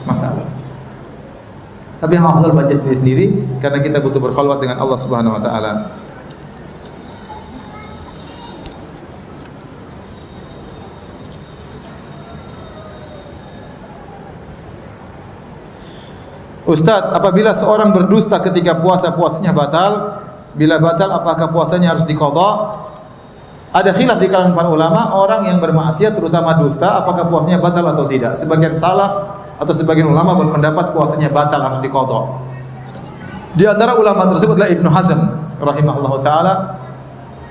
masalah. Tapi yang afdal baca sendiri-sendiri karena kita butuh berkhalwat dengan Allah Subhanahu wa taala. Ustaz, apabila seorang berdusta ketika puasanya batal, bila batal apakah puasanya harus diqadha? Ada khilaf di kalangan para ulama, orang yang bermaksiat terutama dusta, apakah puasanya batal atau tidak? Sebagian salaf atau sebagian ulama berpendapat puasanya batal, harus diqadha. Di antara ulama tersebut adalah Ibnu Hazm rahimahullahu taala,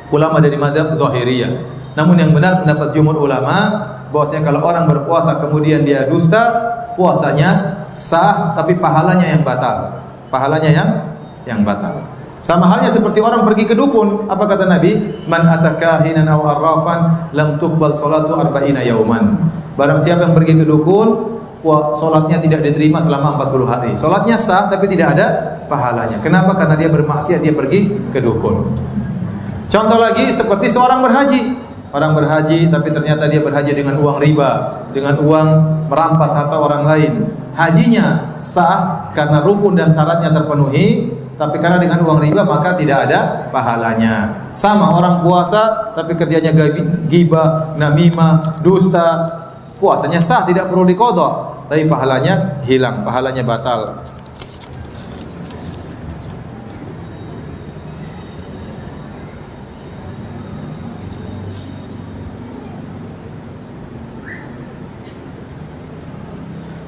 ulama dari mazhab Zahiriyah. Namun yang benar pendapat jumhur ulama bahwasanya kalau orang berpuasa kemudian dia dusta, puasanya sah tapi pahalanya yang batal. Sama halnya seperti orang pergi ke dukun. Apa kata Nabi? Man atakahinan aw arrafan lam tuqbal salatu arba'ina yauman. Barang siapa yang pergi ke dukun, salatnya tidak diterima selama 40 hari. Salatnya sah tapi tidak ada pahalanya. Kenapa? Karena dia bermaksiat, dia pergi ke dukun. Contoh lagi seperti seorang berhaji. Orang berhaji tapi ternyata dia berhaji dengan uang riba, dengan uang merampas harta orang lain. Hajinya sah karena rukun dan syaratnya terpenuhi, tapi karena dengan uang riba maka tidak ada pahalanya. Sama orang puasa tapi kerjanya ghibah, namimah, dusta. Puasanya sah, tidak perlu diqadha, tapi pahalanya hilang, pahalanya batal.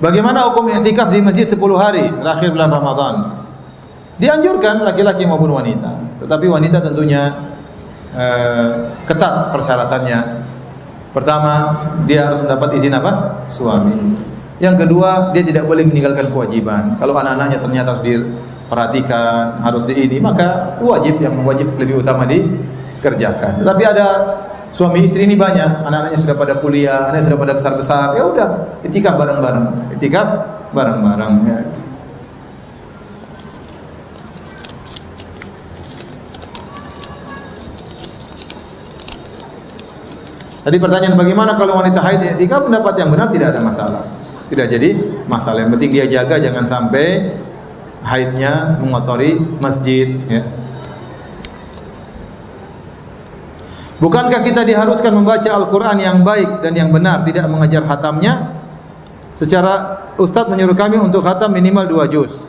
Bagaimana hukum i'tikaf di masjid 10 hari terakhir bulan Ramadan? Dianjurkan laki-laki maupun wanita, tetapi wanita tentunya ketat persyaratannya. Pertama, dia harus mendapat izin apa? Suami. Yang kedua, dia tidak boleh meninggalkan kewajiban. Kalau anak-anaknya ternyata harus diperhatikan, harus ini, maka wajib lebih utama dikerjakan. Tetapi ada suami istri ini banyak, anak-anaknya sudah pada kuliah, anaknya sudah pada besar-besar, ya udah, i'tikaf bareng-bareng. I'tikaf bareng-bareng ya. Tadi pertanyaan bagaimana kalau wanita haid i'tikaf? Pendapat yang benar tidak ada masalah. Tidak jadi masalah. Yang penting dia jaga jangan sampai haidnya mengotori masjid ya. Bukankah kita diharuskan membaca Al-Quran yang baik dan yang benar, tidak mengejar khatamnya? Secara Ustadz menyuruh kami untuk khatam minimal 2 juz.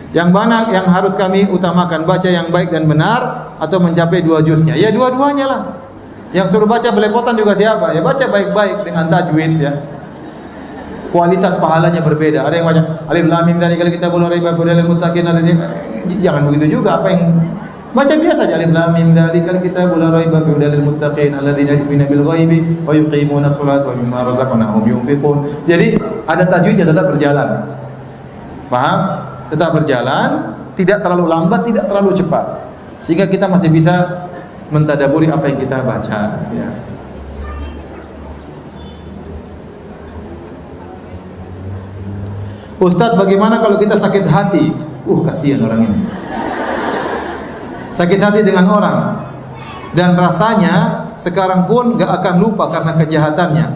Yang mana yang harus kami utamakan, baca yang baik dan benar atau mencapai 2 juznya? Ya dua-duanya lah. Yang suruh baca belepotan juga siapa? Ya baca baik-baik dengan tajwid ya. Kualitas pahalanya berbeda. Ada yang baca alif lam mim dzalikal kitabul la raiba fihi lil muttaqin. Jangan begitu juga. Apa yang baca biasa aja alif lam mim dzalikal kitabul la raiba fihi lil muttaqin alladzina yu'minuna bil ghaibi wa yuqimuna sholata wa mimma razaqnahum yunfiqun. Jadi ada tajwidnya tetap berjalan. Paham? Tetap berjalan, tidak terlalu lambat, tidak terlalu cepat. Sehingga kita masih bisa mentadaburi apa yang kita baca ya. Ustadz, bagaimana kalau kita sakit hati? Kasihan orang ini. Sakit hati dengan orang dan rasanya sekarang pun gak akan lupa karena kejahatannya.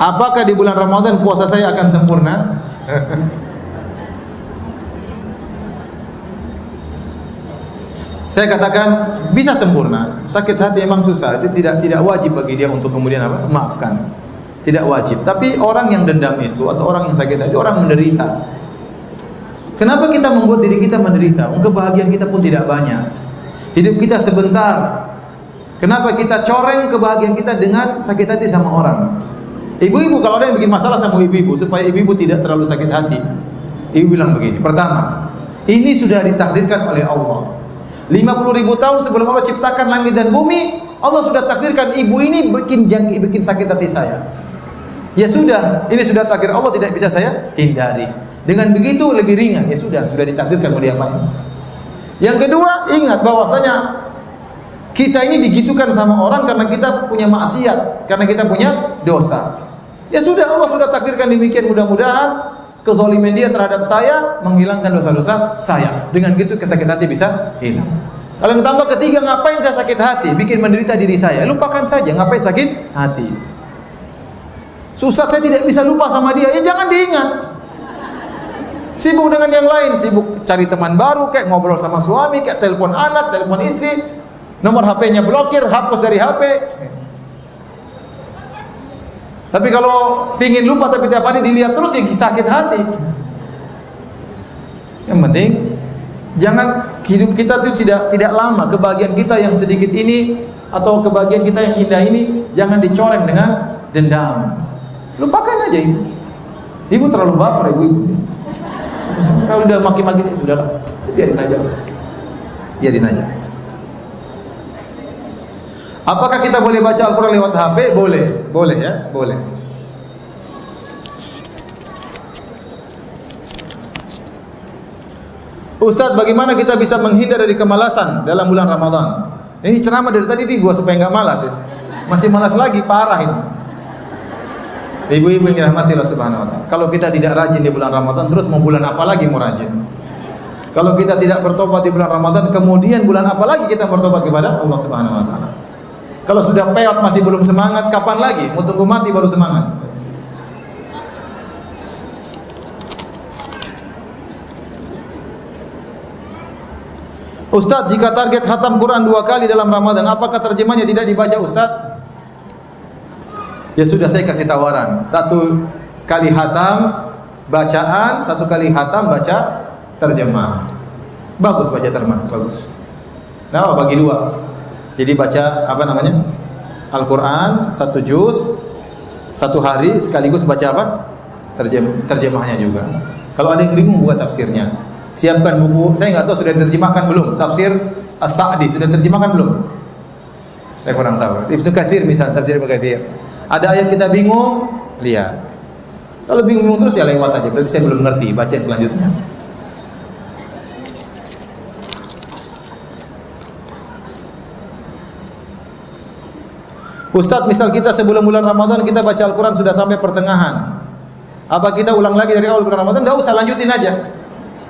Apakah di bulan Ramadan puasa saya akan sempurna? Saya katakan bisa sempurna. Sakit hati memang susah, itu tidak wajib bagi dia untuk kemudian apa? Maafkan. Tidak wajib. Tapi orang yang dendam itu atau orang yang sakit hati, orang menderita. Kenapa kita membuat diri kita menderita? Kebahagiaan kita pun tidak banyak. Hidup kita sebentar. Kenapa kita coreng kebahagiaan kita dengan sakit hati sama orang? Ibu-ibu, kalau ada yang bikin masalah sama ibu-ibu supaya ibu-ibu tidak terlalu sakit hati, ibu bilang begini. Pertama, ini sudah ditakdirkan oleh Allah. 50.000 tahun sebelum Allah ciptakan langit dan bumi, Allah sudah takdirkan ibu ini bikin sakit hati saya. Ya sudah, ini sudah takdir Allah, tidak bisa saya hindari. Dengan begitu lebih ringan. Ya sudah ditakdirkan oleh yang Maha. Yang kedua, ingat bahwasanya kita ini digitukan sama orang karena kita punya maksiat, karena kita punya dosa. Ya sudah, Allah sudah takdirkan demikian, mudah-mudahan kezaliman dia terhadap saya menghilangkan dosa-dosa saya. Dengan gitu kesakit hati bisa hilang. Kalau yang tambah ketiga, ngapain saya sakit hati? Bikin menderita diri saya. Lupakan saja, ngapain sakit hati? Susah, saya tidak bisa lupa sama dia. Ya jangan diingat. Sibuk dengan yang lain, sibuk cari teman baru, kayak ngobrol sama suami, kayak telepon anak, telepon istri, nomor HP-nya blokir, hapus dari HP. Tapi kalau pingin lupa tapi tiap hari dilihat terus, ya sakit hati. Yang penting jangan hidup kita itu tidak lama. Kebahagiaan kita yang sedikit ini atau kebahagiaan kita yang indah ini jangan dicoreng dengan dendam. Lupakan aja ibu. Ibu terlalu baper ibu. Kalau udah maki-maki sudahlah, biarin aja. Biarin aja. Apakah kita boleh baca Al-Quran lewat HP? Boleh ya, boleh. Ustaz, bagaimana kita bisa menghindar dari kemalasan dalam bulan Ramadan? Ini ceramah dari tadi nih gua supaya enggak malas ya. Masih malas lagi, parah ini. Ibu-ibu yang dirahmati Allah Subhanahu wa taala. Kalau kita tidak rajin di bulan Ramadan, terus mau bulan apa lagi mau rajin? Kalau kita tidak bertobat di bulan Ramadan, kemudian bulan apa lagi kita bertobat kepada Allah Subhanahu wa taala? Kalau sudah peot masih belum semangat, kapan lagi? Mau tunggu mati baru semangat. Ustaz, jika target khatam Quran 2 kali dalam Ramadan, apakah terjemahnya tidak dibaca Ustaz? Ya sudah, saya kasih tawaran. 1 kali khatam bacaan, 1 kali khatam baca terjemah. Bagus baca terjemah, bagus. Nah, bagi 2. Jadi baca apa namanya? Al-Quran 1 juz 1 hari, sekaligus baca apa? Terjemahnya juga. Kalau ada yang bingung buat tafsirnya, siapkan buku. Saya nggak tahu sudah diterjemahkan belum. Tafsir As-Sa'di sudah diterjemahkan belum? Saya kurang tahu. Ibnu Katsir misalnya, tafsir Ibnu Katsir. Ada ayat kita bingung, lihat. Kalau bingung terus ya lewat aja. Berarti saya belum ngerti. Baca yang selanjutnya. Ustaz, misal kita sebelum bulan Ramadan kita baca Al-Quran sudah sampai pertengahan. Apa kita ulang lagi dari awal bulan Ramadan? Enggak usah, lanjutin aja.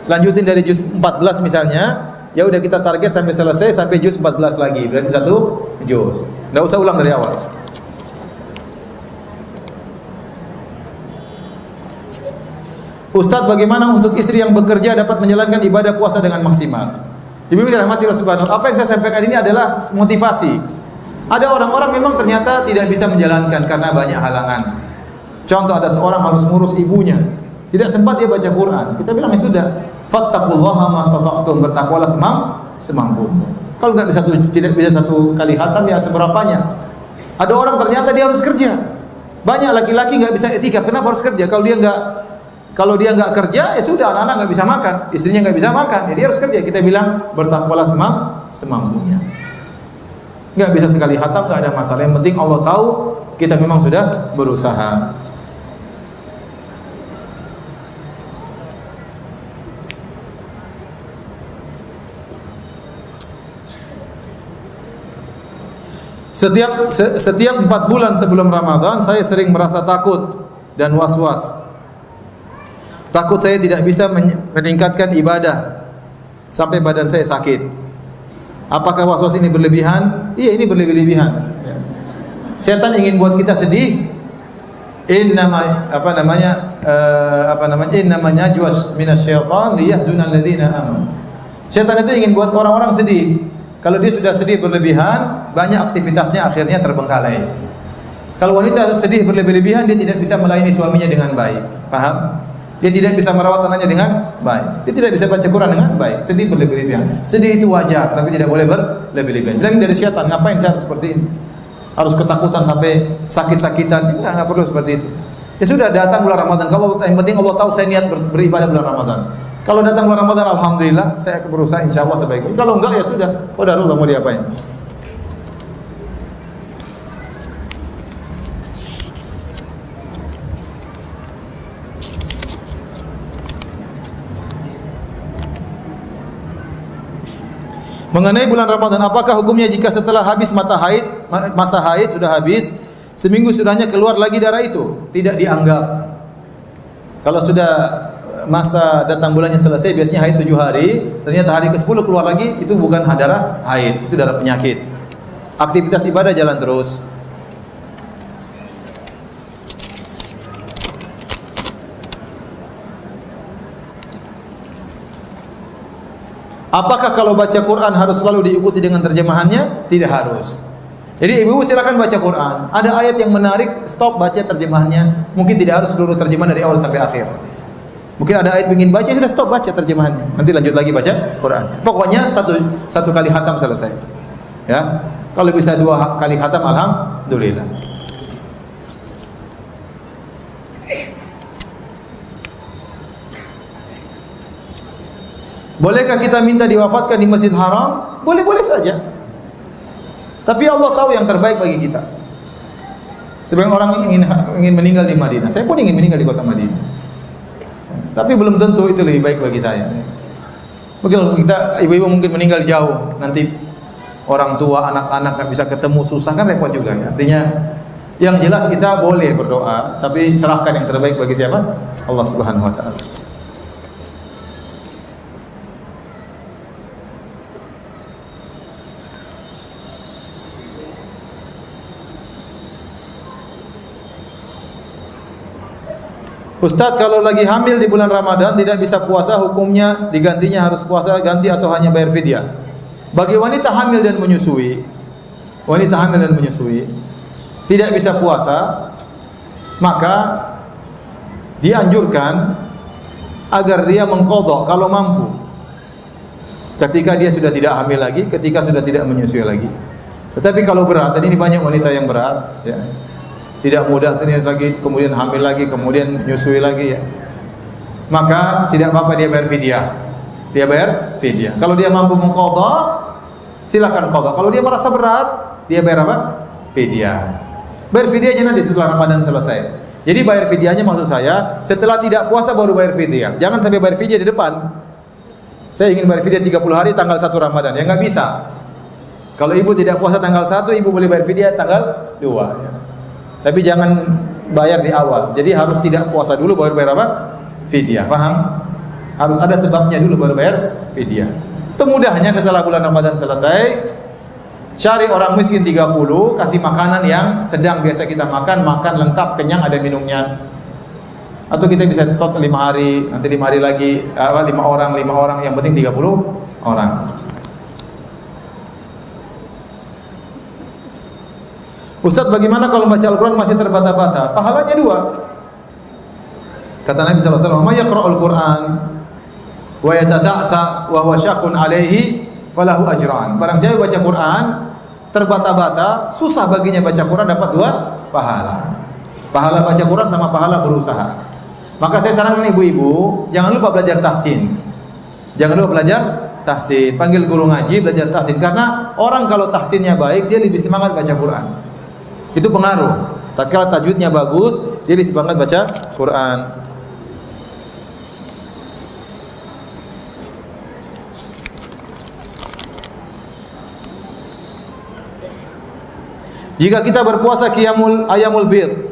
Lanjutin dari juz 14 misalnya. Ya udah kita target sampai selesai sampai juz 14 lagi. Berarti 1 juz. Enggak usah ulang dari awal. Ustaz, bagaimana untuk istri yang bekerja dapat menjalankan ibadah puasa dengan maksimal? Ibu dirahmati Allah Subhanahu wa taala. Apa yang saya sampaikan ini adalah motivasi. Ada orang-orang memang ternyata tidak bisa menjalankan karena banyak halangan. Contoh, ada seorang harus ngurus ibunya, tidak sempat dia baca Quran. Kita bilang ya sudah, fattaqullaha mastata'tum, bertakwalah semampu. Kalau nggak bisa tidak bisa 1 kali khatam ya seberapanya. Ada orang ternyata dia harus kerja. Banyak laki-laki nggak bisa etikaf. Kenapa harus kerja? Kalau dia nggak kerja ya sudah, anak-anak nggak bisa makan, istrinya nggak bisa makan, ya dia harus kerja. Kita bilang bertakwalah semampunya. Nggak bisa sekali khatam, nggak ada masalah. Yang penting Allah tahu kita memang sudah berusaha. Setiap 4 bulan sebelum Ramadan saya sering merasa takut dan was-was. Takut saya tidak bisa meningkatkan ibadah sampai badan saya sakit. Apakah was-was ini berlebihan? Iya, ini berlebihan. Setan ingin buat kita sedih. Innama najwas minasyaitan liyahzunal ladzina amanu. Setan itu ingin buat orang-orang sedih. Kalau dia sudah sedih berlebihan, banyak aktivitasnya akhirnya terbengkalai. Kalau wanita sedih berlebihan, dia tidak bisa melayani suaminya dengan baik. Paham? Dia tidak bisa merawat anaknya dengan baik. Dia tidak bisa baca Quran dengan baik. Sedih berlebihan. Sedih itu wajar, tapi tidak boleh berlebihan. Bilang dari syaitan, ngapain saya harus seperti ini? Harus ketakutan sampai sakit-sakitan? Enggak perlu seperti itu. Ya sudah, datang bulan Ramadan. Kalau yang penting Allah tahu saya niat beribadah bulan Ramadan. Kalau datang bulan Ramadan, alhamdulillah, saya akan berusaha insyaallah sebaik-baiknya. Kalau enggak ya sudah, qadarullah mau diapain? Mengenai bulan Ramadan, apakah hukumnya jika setelah habis masa haid sudah habis, seminggu sudahnya keluar lagi darah itu? Tidak dianggap. Kalau sudah masa datang bulannya selesai, biasanya haid 7 hari, ternyata hari ke-10 keluar lagi, itu bukan darah haid, itu darah penyakit. Aktivitas ibadah jalan terus. Apakah kalau baca Quran harus selalu diikuti dengan terjemahannya? Tidak harus. Jadi ibu silakan baca Quran. Ada ayat yang menarik, stop baca terjemahannya. Mungkin tidak harus seluruh terjemahan dari awal sampai akhir. Mungkin ada ayat ingin baca, sudah stop baca terjemahannya. Nanti lanjut lagi baca Quran. Pokoknya satu kali khatam selesai. Ya. Kalau bisa 2 kali khatam, alhamdulillah. Bolehkah kita minta diwafatkan di Masjid Haram? Boleh-boleh saja. Tapi Allah tahu yang terbaik bagi kita. Sebagian orang ingin meninggal di Madinah. Saya pun ingin meninggal di kota Madinah. Tapi belum tentu itu lebih baik bagi saya. Mungkin kita ibu-ibu mungkin meninggal jauh, nanti orang tua, anak-anak nggak bisa ketemu, susah kan repot juga ya. Artinya yang jelas kita boleh berdoa, tapi serahkan yang terbaik bagi siapa? Allah Subhanahu wa taala. Ustadz, kalau lagi hamil di bulan Ramadan tidak bisa puasa, hukumnya digantinya harus puasa ganti atau hanya bayar fidyah? Bagi wanita hamil dan menyusui, tidak bisa puasa, maka dianjurkan agar dia mengqadha kalau mampu. Ketika dia sudah tidak hamil lagi, ketika sudah tidak menyusui lagi. Tetapi kalau berat, dan ini banyak wanita yang berat, ya, tidak mudah ternyata lagi, kemudian hamil lagi, kemudian menyusui lagi, ya, maka tidak apa-apa dia bayar fidyah. Dia bayar fidyah. Kalau dia mampu mengqadha, silakan qadha. Kalau dia merasa berat, dia bayar apa? Fidyah. Bayar fidyahnya nanti setelah Ramadan selesai. Jadi bayar fidyahnya maksud saya setelah tidak puasa baru bayar fidyah. Jangan sampai bayar fidyah di depan. Saya ingin bayar fidyah 30 hari tanggal 1 Ramadan. Ya enggak bisa. Kalau ibu tidak puasa tanggal 1, ibu boleh bayar fidyah tanggal 2, ya. Tapi jangan bayar di awal. Jadi harus tidak puasa dulu baru bayar apa? Fidyah. Paham? Harus ada sebabnya dulu baru bayar fidyah. Itu mudahnya setelah bulan Ramadan selesai, cari orang miskin 30, kasih makanan yang sedang biasa kita makan, makan lengkap, kenyang, ada minumnya. Atau kita bisa tot 5 hari, nanti 5 hari lagi, 5 orang, yang penting 30 orang. Ustaz, bagaimana kalau baca Al-Quran masih terbata-bata? Pahalanya 2. Kata Nabi SAW, "Ma yaqra'ul Qur'an wa yatata'ta wa huwa syaqqun 'alaihi falahu ajran." Barang siapa baca Quran terbata-bata, susah baginya baca Quran, dapat 2 pahala. Pahala baca Quran sama pahala berusaha. Maka saya sarankan ibu-ibu, jangan lupa belajar tahsin. Jangan lupa belajar tahsin. Panggil guru ngaji, belajar tahsin, karena orang kalau tahsinnya baik, dia lebih semangat baca Quran. Itu pengaruh. Tatkala tajwidnya bagus, dia lebih semangat baca Quran. Jika kita berpuasa ayamul bid,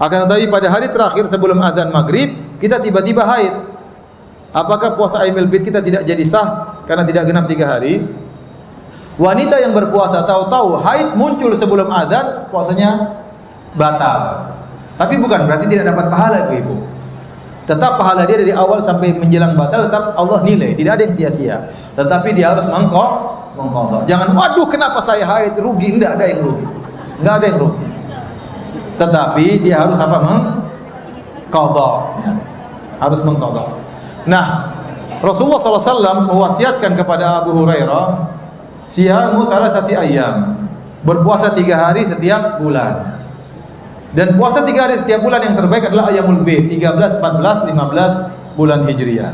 akan tetapi pada hari terakhir sebelum azan maghrib kita tiba-tiba haid, apakah puasa ayamul bid kita tidak jadi sah karena tidak genap 3 hari? Wanita yang berpuasa tahu-tahu haid muncul sebelum azan, puasanya batal. Tapi bukan berarti tidak dapat pahala, ibu-ibu. Tetap pahala dia dari awal sampai menjelang batal, tetap Allah nilai, tidak ada yang sia-sia. Tetapi dia harus mengqadha. Jangan, waduh kenapa saya haid, rugi. Enggak ada yang rugi. Enggak ada yang rugi. Tetapi dia harus apa? Mengqadha. Ya. Harus mengqadha. Nah, Rasulullah SAW mewasiatkan kepada Abu Hurairah, siyamu thalathati ayyam, berpuasa 3 hari setiap bulan. Dan puasa 3 hari setiap bulan yang terbaik adalah ayamul bid, 13, 14, 15 bulan Hijriah.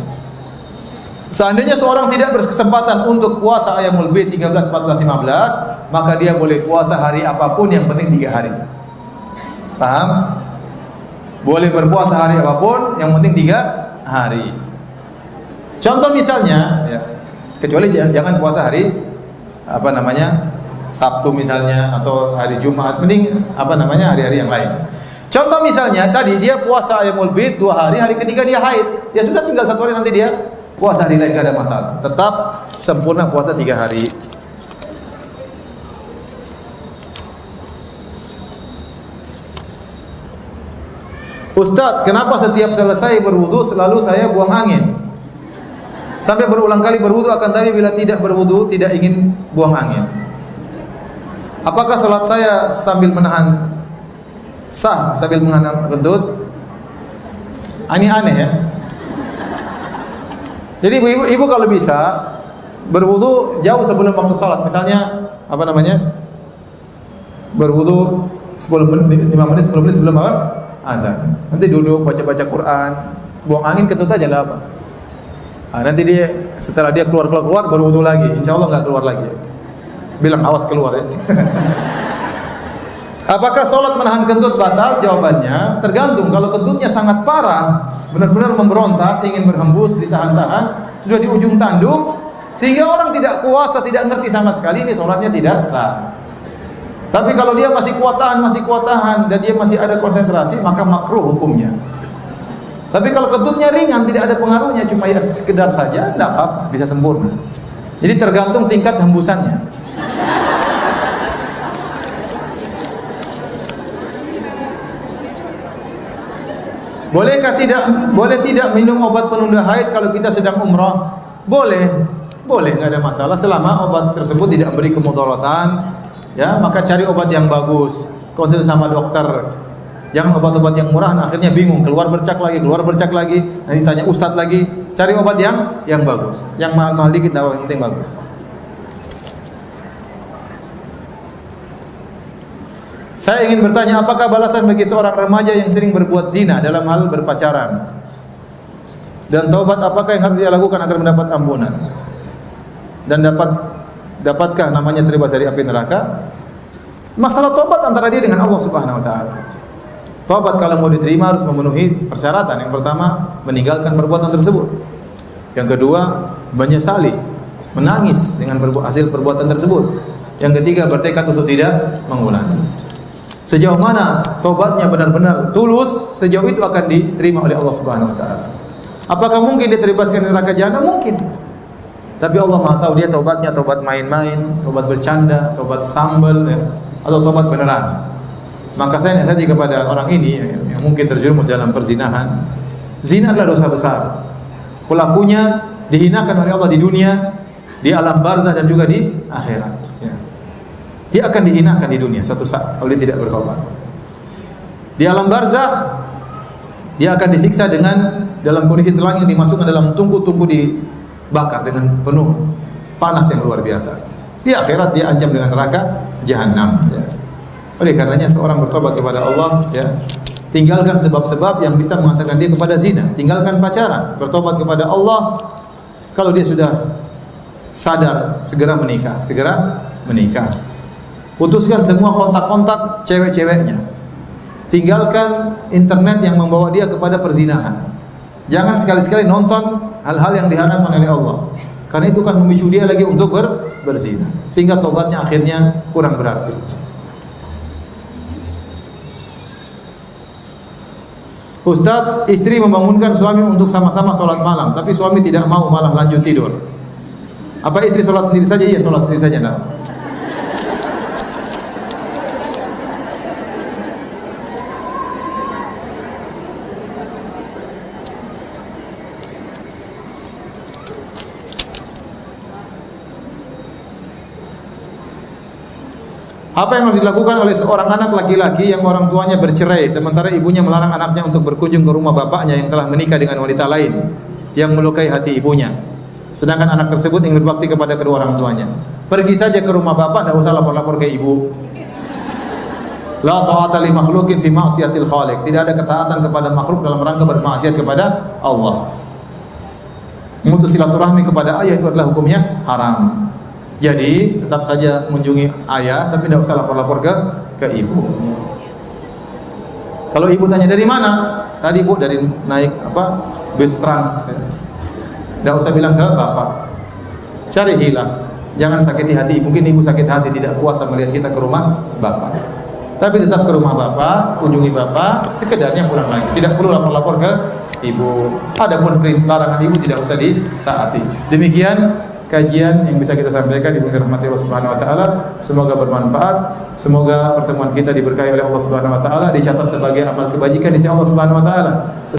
Seandainya seorang tidak berkesempatan untuk puasa ayamul bid 13, 14, 15, maka dia boleh puasa hari apapun, yang penting 3 hari. Paham? Boleh berpuasa hari apapun, yang penting 3 hari. Contoh misalnya, ya, kecuali jangan puasa hari Sabtu misalnya, atau hari Jumat, mending hari-hari yang lain. Contoh misalnya tadi dia puasa ayamul bid 2 hari, hari ketiga dia haid, ya sudah tinggal 1 hari nanti dia puasa hari lain, enggak ada masalah. Tetap sempurna puasa 3 hari. Ustadz, kenapa setiap selesai berwudu selalu saya buang angin? Sampai berulang kali berwudu, akan tapi bila tidak berwudu tidak ingin buang angin. Apakah salat saya sambil menahan kentut? Aneh-aneh ya. Jadi ibu kalau bisa berwudu jauh sebelum waktu salat. Misalnya berwudu 10 menit, 5 menit, 10 menit sebelum azan. Nanti duduk baca-baca Quran, buang angin kentut aja lah apa. Nanti dia setelah dia keluar baru wudu lagi. Insya Allah nggak keluar lagi. Bilang awas keluar ya. Apakah sholat menahan kentut batal? Jawabannya tergantung. Kalau kentutnya sangat parah, benar-benar memberontak, ingin berhembus, ditahan-tahan, sudah di ujung tanduk, sehingga orang tidak kuasa, tidak ngerti sama sekali, ini sholatnya tidak sah. Tapi kalau dia masih kuat tahan, dan dia masih ada konsentrasi, maka makruh hukumnya. Tapi kalau kentutnya ringan, tidak ada pengaruhnya, cuma ya sekedar saja, tidak apa-apa, bisa sempurna. Jadi tergantung tingkat hembusannya. Boleh tidak minum obat penunda haid kalau kita sedang umrah? Boleh, nggak ada masalah selama obat tersebut tidak memberi kemudaratan. Ya, maka cari obat yang bagus, konsul sama dokter. Jangan obat-obat yang murah, nah akhirnya bingung, keluar bercak lagi, nanti tanya ustadz lagi. Cari obat yang bagus, yang mahal-mahal dikit, yang penting bagus. Saya ingin bertanya, apakah balasan bagi seorang remaja yang sering berbuat zina dalam hal berpacaran? Dan taubat apakah yang harus dia lakukan agar mendapat ampunan? Dan dapatkah namanya terbebas dari api neraka? Masalah taubat antara dia dengan Allah Subhanahu wa taala. Taubat kalau mau diterima harus memenuhi persyaratan. Yang pertama, meninggalkan perbuatan tersebut. Yang kedua, menyesali, menangis dengan hasil perbuatan tersebut. Yang ketiga, bertekad untuk tidak mengulangi. Sejauh mana taubatnya benar-benar tulus, sejauh itu akan diterima oleh Allah Subhanahu wa taala. Apakah mungkin dia terbebaskan dari neraka jahanam? Mungkin. Tapi Allah Maha tahu dia taubatnya taubat main-main, taubat bercanda, taubat sambal, ya, atau taubat beneran. Maka saya nasihat kepada orang ini yang mungkin terjerumus dalam perzinahan. Zina adalah dosa besar. Pelakunya dihinakan oleh Allah di dunia, di alam barzah dan juga di akhirat. Ya. Dia akan dihinakan di dunia satu saat kalau dia tidak bertobat. Di alam barzah dia akan disiksa dengan dalam kondisi telanjang, dimasukkan dalam tungku-tungku dibakar dengan penuh panas yang luar biasa. Di akhirat dia ancam dengan neraka jahanam. Ya. Oleh karenanya seorang bertobat kepada Allah, ya, tinggalkan sebab-sebab yang bisa mengantarkan dia kepada zina, tinggalkan pacaran, bertobat kepada Allah. Kalau dia sudah sadar, segera menikah. Putuskan semua kontak-kontak cewek-ceweknya. Tinggalkan internet yang membawa dia kepada perzinahan. Jangan sekali-sekali nonton hal-hal yang diharamkan oleh Allah. Karena itu kan memicu dia lagi untuk berzina. Sehingga tobatnya akhirnya kurang berarti. Ustaz, istri membangunkan suami untuk sama-sama sholat malam, tapi suami tidak mau, malah lanjut tidur. Apa istri sholat sendiri saja? Iya, sholat sendiri saja. Nah. Apa yang harus dilakukan oleh seorang anak laki-laki yang orang tuanya bercerai sementara ibunya melarang anaknya untuk berkunjung ke rumah bapaknya yang telah menikah dengan wanita lain yang melukai hati ibunya, sedangkan anak tersebut ingin berbakti kepada kedua orang tuanya? Pergi saja ke rumah bapak, tidak usah lapor-lapor ke ibu. La ta'ata li makhluqin fi ma'siyatil khaliq. Tidak ada ketaatan kepada makhluk dalam rangka bermaksiat kepada Allah. Memutus silaturahmi kepada ayah itu adalah hukumnya haram. Jadi tetap saja mengunjungi ayah, tapi tidak usah lapor-lapor ke ibu. Kalau ibu tanya dari mana? Tadi bu dari naik bus trans. Tidak usah bilang ke bapak. Cari hilang. Jangan sakiti hati. Mungkin ibu sakit hati tidak kuasa melihat kita ke rumah bapak. Tapi tetap ke rumah bapak, kunjungi bapak. Sekedarnya pulang lagi. Tidak perlu lapor-lapor ke ibu. Adapun larangan ibu tidak usah ditaati. Demikian kajian yang bisa kita sampaikan di rahmat Allah Subhanahu wa taala. Semoga bermanfaat. Semoga pertemuan kita diberkahi oleh Allah Subhanahu wa taala, dicatat sebagai amal kebajikan di sisi Allah Subhanahu wa taala.